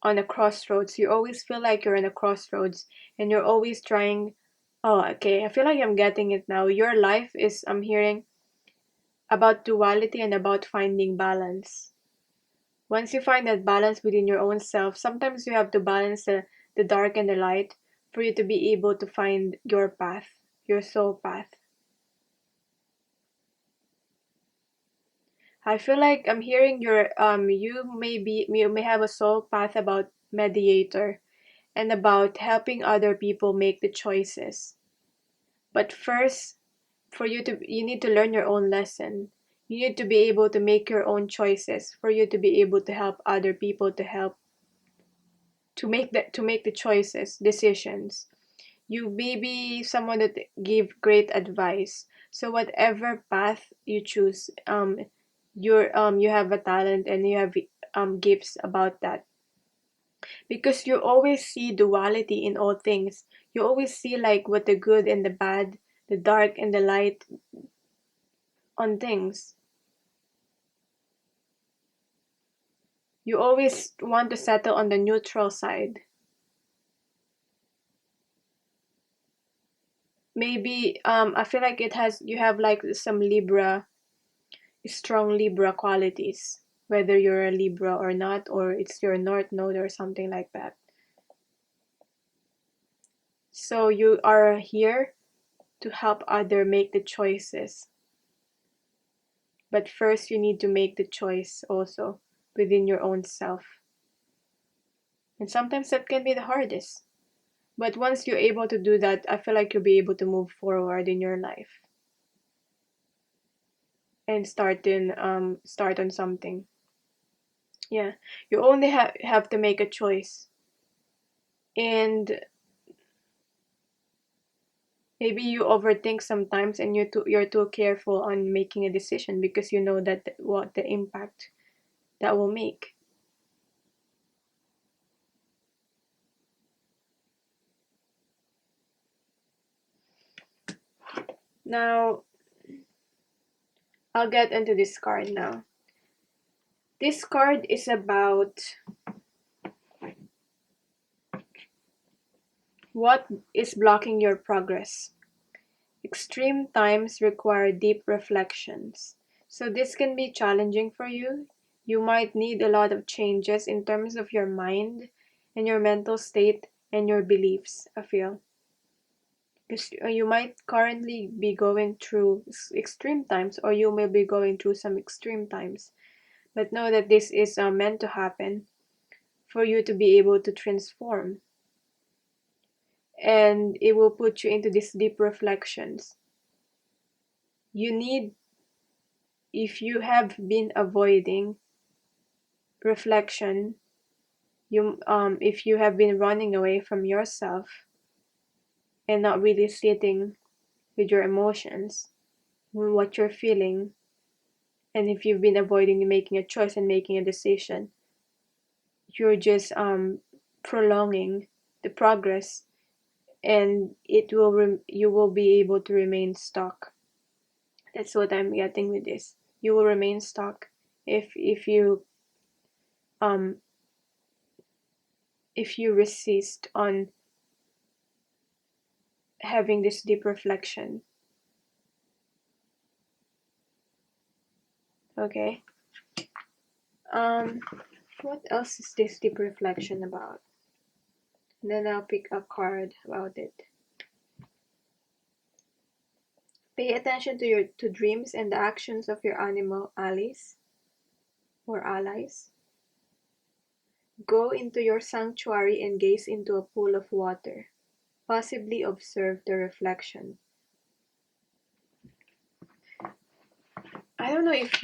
on a crossroads. You always feel like you're in a crossroads and you're always trying. Oh, okay. I feel like I'm getting it now. Your life is, I'm hearing, about duality and about finding balance. Once you find that balance within your own self, sometimes you have to balance the dark and the light for you to be able to find your path, your soul path. I feel like I'm hearing you may have a soul path about mediator and about helping other people make the choices. But first, you need to learn your own lesson. You need to be able to make your own choices for you to be able to help other people to make the choices, decisions. You may be someone that give great advice. So whatever path you choose, you have a talent and you have gifts about that, because you always see duality in all things. You always see like what the good and the bad, the dark and the light on things. You always want to settle on the neutral side. Maybe I feel like you have like some strong Libra qualities, whether you're a Libra or not, or it's your North Node or something like that. So you are here to help other make the choices. But first you need to make the choice also within your own self. And sometimes that can be the hardest. But once you're able to do that, I feel like you'll be able to move forward in your life and start on something. Yeah, you only have to make a choice, and maybe you overthink sometimes, and you're too careful on making a decision because you know that what the impact that will make. Now, I'll get into this card now. This card is about what is blocking your progress. Extreme times require deep reflections. So this can be challenging for you. You might need a lot of changes in terms of your mind and your mental state and your beliefs, I feel. Because you might currently be going through extreme times, or you may be going through some extreme times. But know that this is meant to happen for you to be able to transform. And it will put you into these deep reflections. You need, if you have been avoiding reflection, if you have been running away from yourself and not really sitting with your emotions, with what you're feeling, and if you've been avoiding making a choice and making a decision, you're just prolonging the progress, and you will be able to remain stuck. That's what I'm getting with this. You will remain stuck um if you resist on having this deep reflection. Okay. Um, what else is this deep reflection about? And then I'll pick a card about it. Pay attention to dreams and the actions of your animal allies or allies. Go into your sanctuary and gaze into a pool of water. Possibly observe the reflection. I don't know if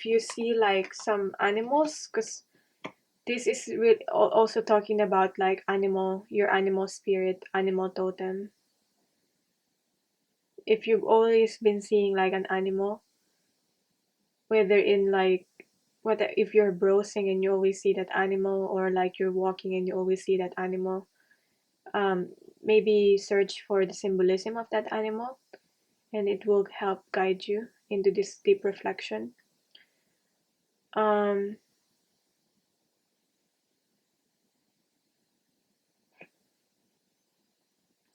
you see like some animals, because this is really also talking about like your animal spirit, animal totem. If you've always been seeing like an animal, whether in like what if you're browsing and you always see that animal, or like you're walking and you always see that animal, um, maybe search for the symbolism of that animal, and it will help guide you into this deep reflection. Um,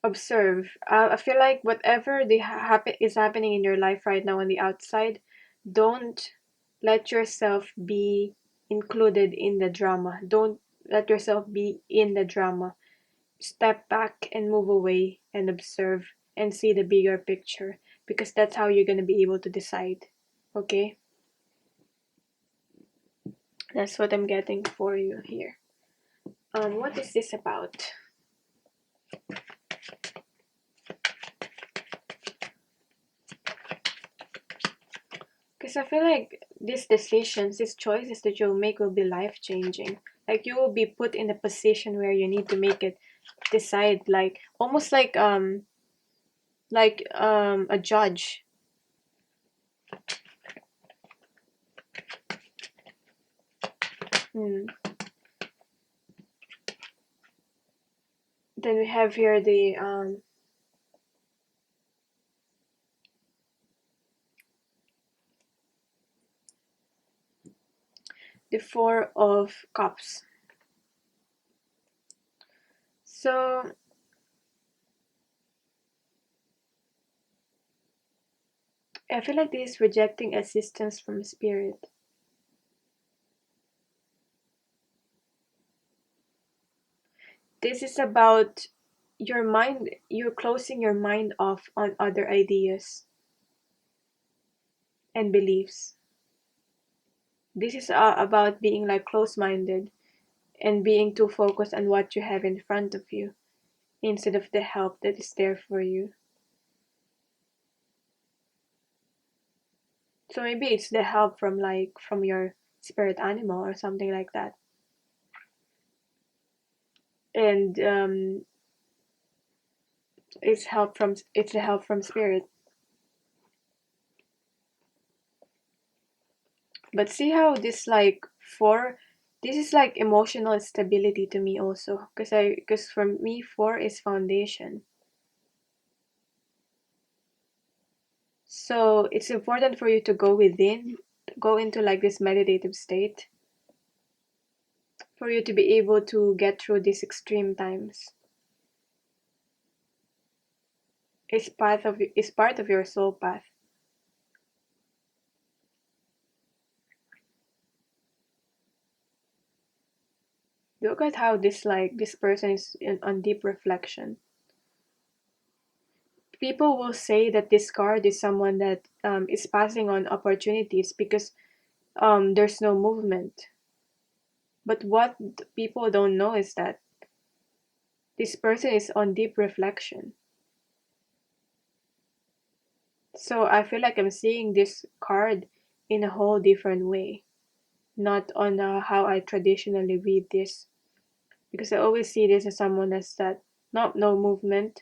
Observe. I feel like whatever is happening in your life right now on the outside, don't let yourself be included in the drama. Don't let yourself be in the drama. Step back and move away and observe and see the bigger picture, because that's how you're going to be able to decide. Okay? That's what I'm getting for you here. What is this about? Because I feel like these decisions, these choices that you'll make will be life-changing. Like you will be put in a position where you need to make it, decide, like almost like a judge. Hmm. Then we have here the Four of Cups. So I feel like this is rejecting assistance from spirit. This is about your mind, you're closing your mind off on other ideas and beliefs. This is about being like close-minded and being too focused on what you have in front of you instead of the help that is there for you. So maybe it's the help from your spirit animal or something like that. And it's a help from spirit. But see how this like four, this is like emotional stability to me also, because for me four is foundation. So it's important for you to go within, go into like this meditative state for you to be able to get through these extreme times. It's part of your soul path. Look at how this person is on deep reflection. People will say that this card is someone that is passing on opportunities because there's no movement. But what people don't know is that this person is on deep reflection. So I feel like I'm seeing this card in a whole different way, not on how I traditionally read this, because I always see this as someone that's that not no movement.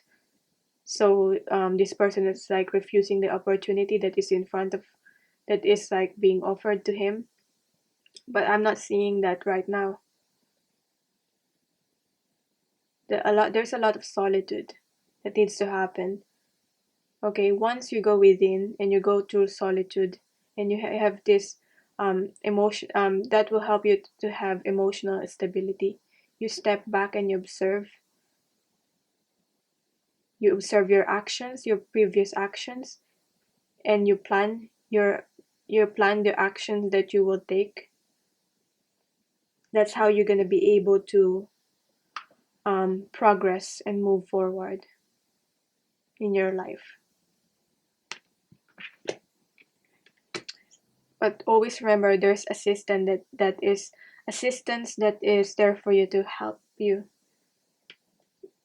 So this person is like refusing the opportunity that is in front of, that is like being offered to him. But I'm not seeing that right now. There's a lot of solitude that needs to happen. Okay, once you go within and you go through solitude and you have this emotion that will help you to have emotional stability. You step back and you observe your actions, your previous actions, and you plan the actions that you will take. That's how you're going to be able to progress and move forward in your life. But always remember there's assistance that is there for you to help you.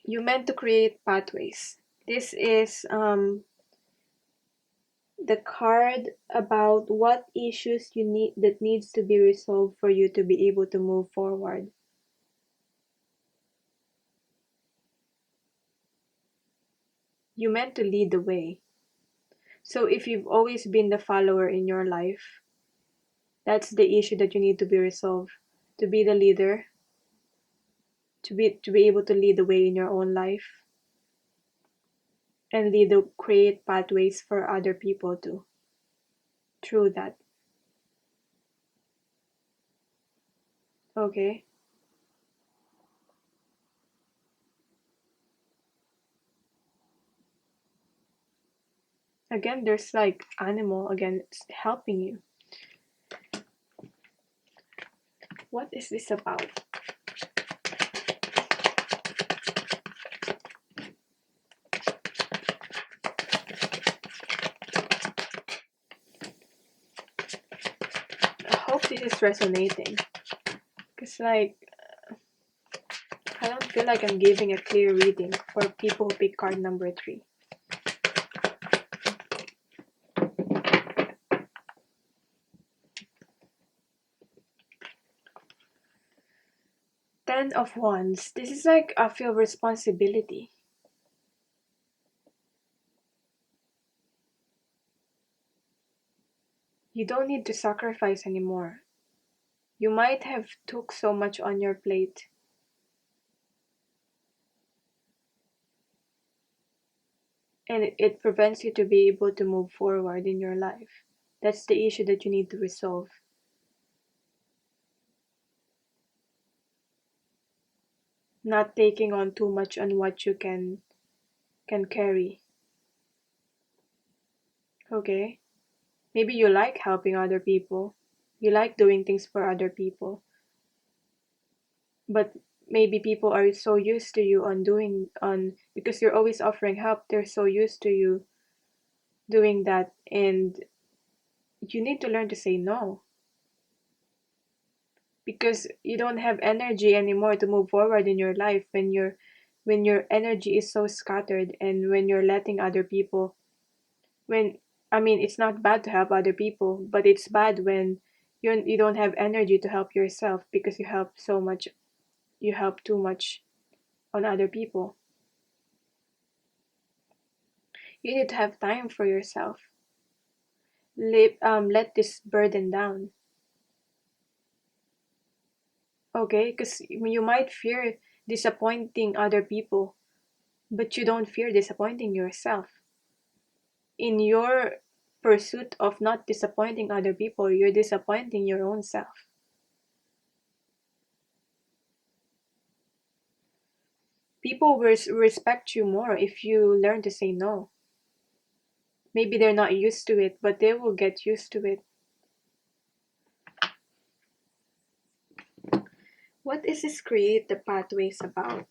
You meant to create pathways. This is the card about what issues you need that needs to be resolved for you to be able to move forward. You meant to lead the way. So if you've always been the follower in your life, that's the issue that you need to be resolved. To be the leader, to be able to lead the way in your own life, and create pathways for other people too. Through that. Okay. Again, there's like animal again, it's helping you. What is this about? I hope this is resonating. Because, like, I don't feel like I'm giving a clear reading for people who pick card number 3. Ten of Wands. This is like I feel responsibility. You don't need to sacrifice anymore. You might have took so much on your plate. And it prevents you to be able to move forward in your life. That's the issue that you need to resolve. Not taking on too much on what you can carry. Okay? Maybe you like helping other people. You like doing things for other people. But maybe people are so used to you because you're always offering help, they're so used to you doing that, and you need to learn to say no. Because you don't have energy anymore to move forward in your life when your energy is so scattered, and when you're letting other people when I mean, it's not bad to help other people, but it's bad when you don't have energy to help yourself because you help too much on other people. You need to have time for yourself. Let this burden down. Okay, because you might fear disappointing other people, but you don't fear disappointing yourself. In your pursuit of not disappointing other people, you're disappointing your own self. People will respect you more if you learn to say no. Maybe they're not used to it, but they will get used to it. What is this create the pathways about?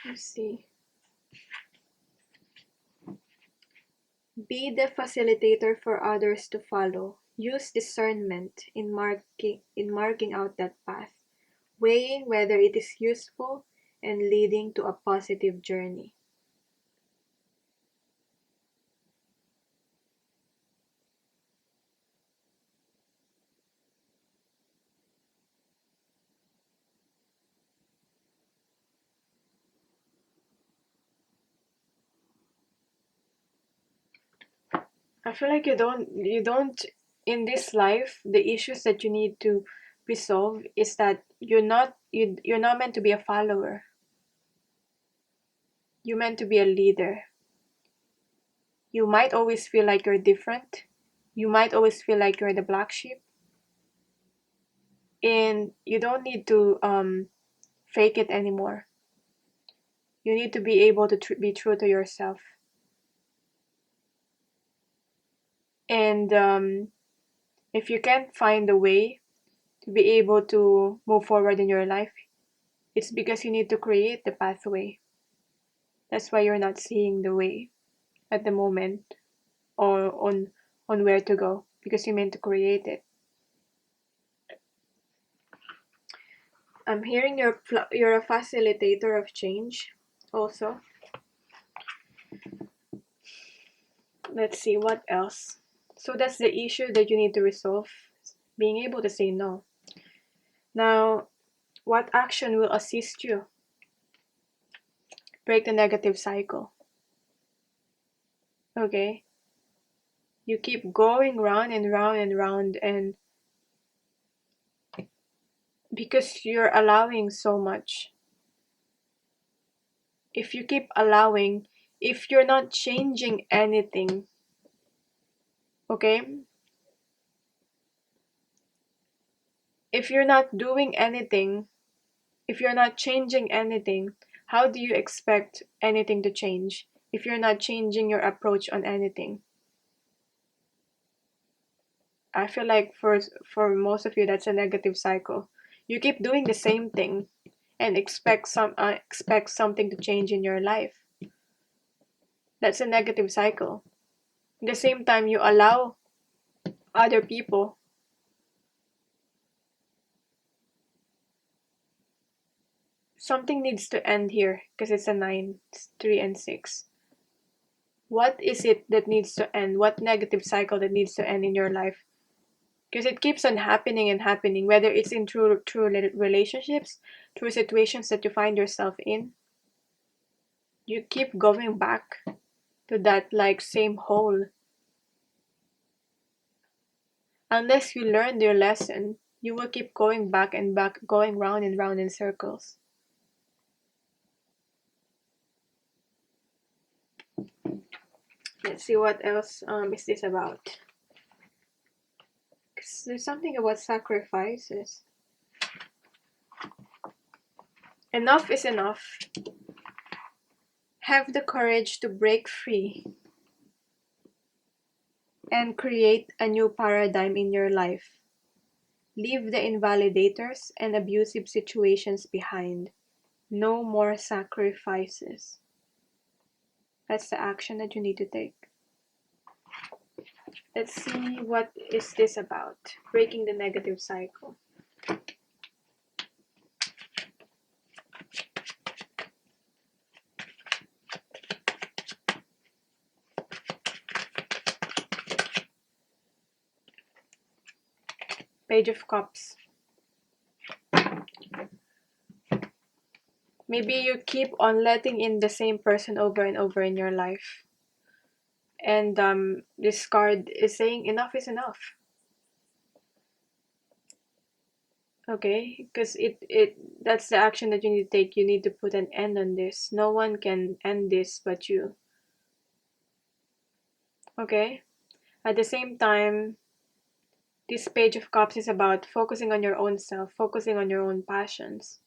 Let's see. Be the facilitator for others to follow. Use discernment in marking out that path, weighing whether it is useful and leading to a positive journey. I feel like you don't in this life, the issues that you need to resolve is that you're not meant to be a follower. You're meant to be a leader. You might always feel like you're different. You might always feel like you're the black sheep, and you don't need to fake it anymore. You need to be able to be true to yourself. And if you can't find a way to be able to move forward in your life, it's because you need to create the pathway. That's why you're not seeing the way at the moment, or on where to go, because you meant to create it. I'm hearing you're a facilitator of change also. Let's see what else. So that's the issue that you need to resolve, being able to say no. Now, what action will assist you break the negative cycle? Okay? You keep going round and round and round, and because you're allowing so much. If you keep allowing, if you're not changing anything, okay? If you're not doing anything, if you're not changing anything, how do you expect anything to change if you're not changing your approach on anything? I feel like for most of you, that's a negative cycle. You keep doing the same thing and expect something to change in your life. That's a negative cycle. At the same time, you allow other people something needs to end here because it's a 9, 3 and 6. What is it that needs to end? What negative cycle that needs to end in your life? Because it keeps on happening and happening, whether it's in true relationships, true situations that you find yourself in. You keep going back to that like same hole. Unless you learn your lesson, you will keep going back and back, going round and round in circles. Let's see what else is this about. Because there's something about sacrifices. Enough is enough. Have the courage to break free and create a new paradigm in your life. Leave the invalidators and abusive situations behind. No more sacrifices. That's the action that you need to take. Let's see what is this about. Breaking the negative cycle. Page of Cups. Maybe you keep on letting in the same person over and over in your life. And this card is saying enough is enough. Okay, because that's the action that you need to take. You need to put an end on this. No one can end this but you. Okay? At the same time, this Page of Cups is about focusing on your own self, focusing on your own passions,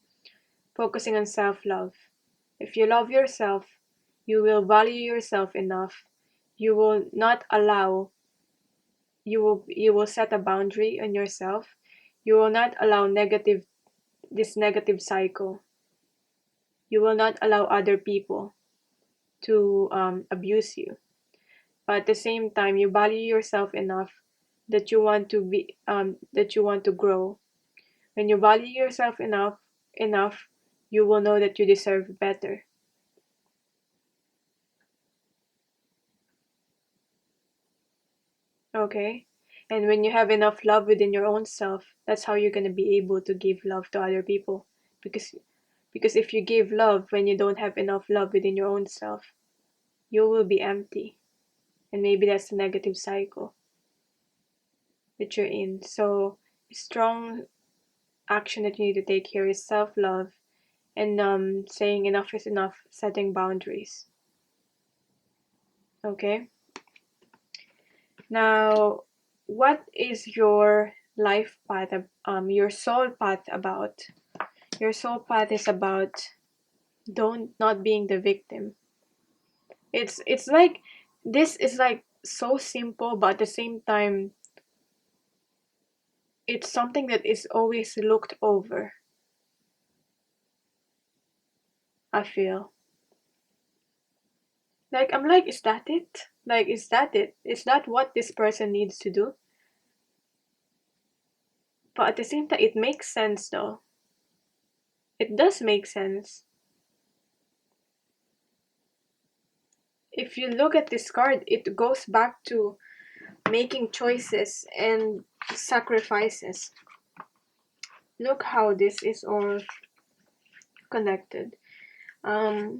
focusing on self-love. If you love yourself, you will value yourself enough. You will not allow, you will set a boundary on yourself. You will not allow this negative cycle. You will not allow other people to abuse you. But at the same time, you value yourself enough that you want to be that you want to grow. When you value yourself enough, you will know that you deserve better. Okay? And when you have enough love within your own self, that's how you're going to be able to give love to other people. Because if you give love when you don't have enough love within your own self, you will be empty. And maybe that's the negative cycle that you're in. So strong action that you need to take here is self-love and saying enough is enough, setting boundaries. Okay? Now, what is your life path, your soul path about? Your soul path is about not being the victim. It's like, this is like so simple, but at the same time, it's something that is always looked over, I feel. Like, I'm like, is that it? Like, is that it? Is that what this person needs to do? But at the same time, it makes sense though. It does make sense. If you look at this card, it goes back to making choices and sacrifices. Look how this is all connected. I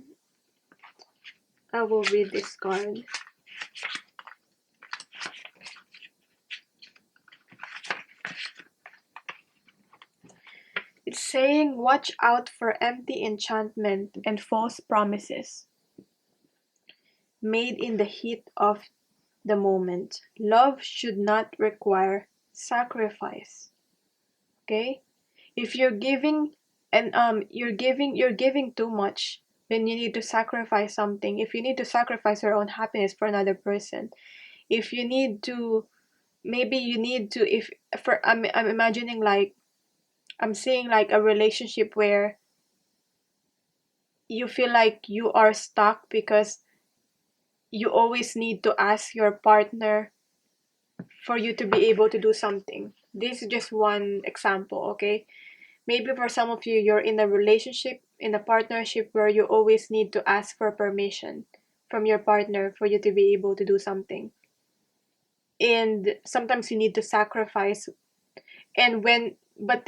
will read this card. It's saying, watch out for empty enchantment and false promises made in the heat of the moment. Love should not require sacrifice. Okay? If you're giving and you're giving too much, then you need to sacrifice something. If you need to sacrifice your own happiness for another person, if you need to, maybe you need to, if for I'm imagining, like, I'm seeing like a relationship where you feel like you are stuck because you always need to ask your partner for you to be able to do something. This is just one example, okay? Maybe for some of you, you're in a relationship in a partnership where you always need to ask for permission from your partner for you to be able to do something. And sometimes you need to sacrifice, and when but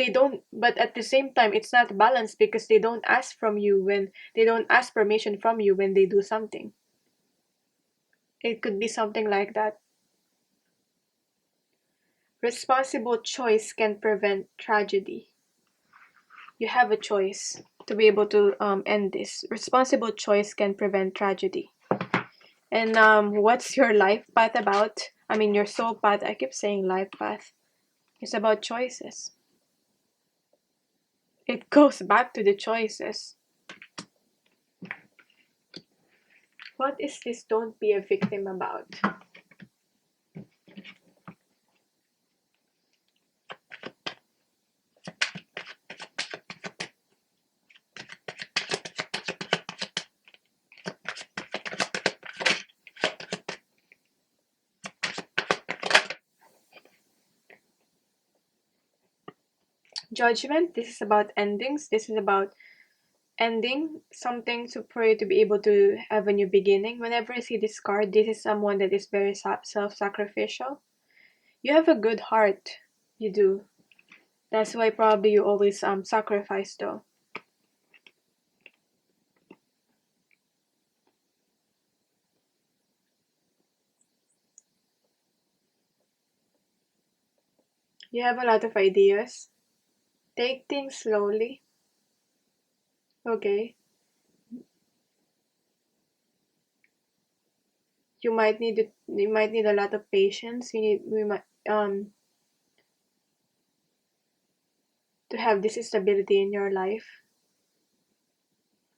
at the same time it's not balanced because they don't ask from you when they don't ask permission from you when they do something. It could be something like that. Responsible choice can prevent tragedy. You have a choice to be able to end this. Responsible choice can prevent tragedy. And what's your life path about? I mean, your soul path. I keep saying life path. It's about choices. It goes back to the choices. What is this don't be a victim about? Judgment. This is about endings. This is about ending something for you to be able to have a new beginning. Whenever I see this card, this is someone that is very self-sacrificial. You have a good heart. You do. That's why probably you always sacrifice though. You have a lot of ideas. Take things slowly. Okay. You might need a lot of patience. We might to have this stability in your life.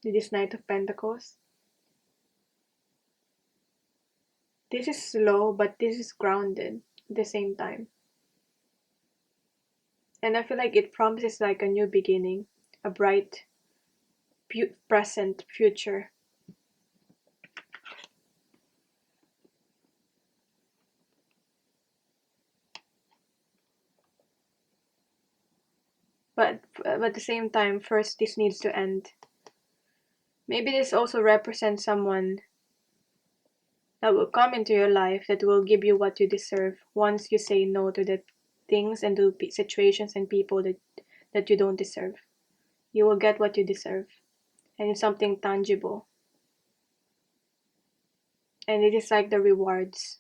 This Knight of Pentacles. This is slow, but this is grounded at the same time. And I feel like it promises like a new beginning, a bright present future. But at the same time, first this needs to end. Maybe this also represents someone that will come into your life that will give you what you deserve once you say no to the things and to situations and people that you don't deserve. You will get what you deserve, and it's something tangible. And it is like the rewards.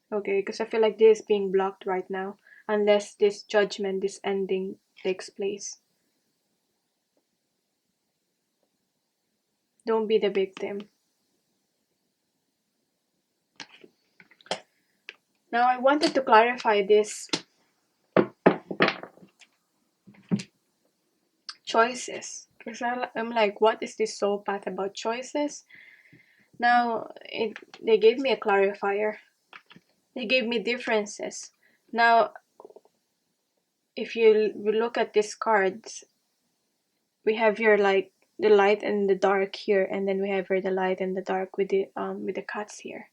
Okay, because I feel like this is being blocked right now unless this judgment, this ending takes place. Don't be the victim. Now I wanted to clarify this choices because I'm like, what is this soul path about choices? Now they gave me a clarifier. They gave me differences. Now if you look at these cards, we have here like the light and the dark here, and then we have here the light and the dark with the cats here.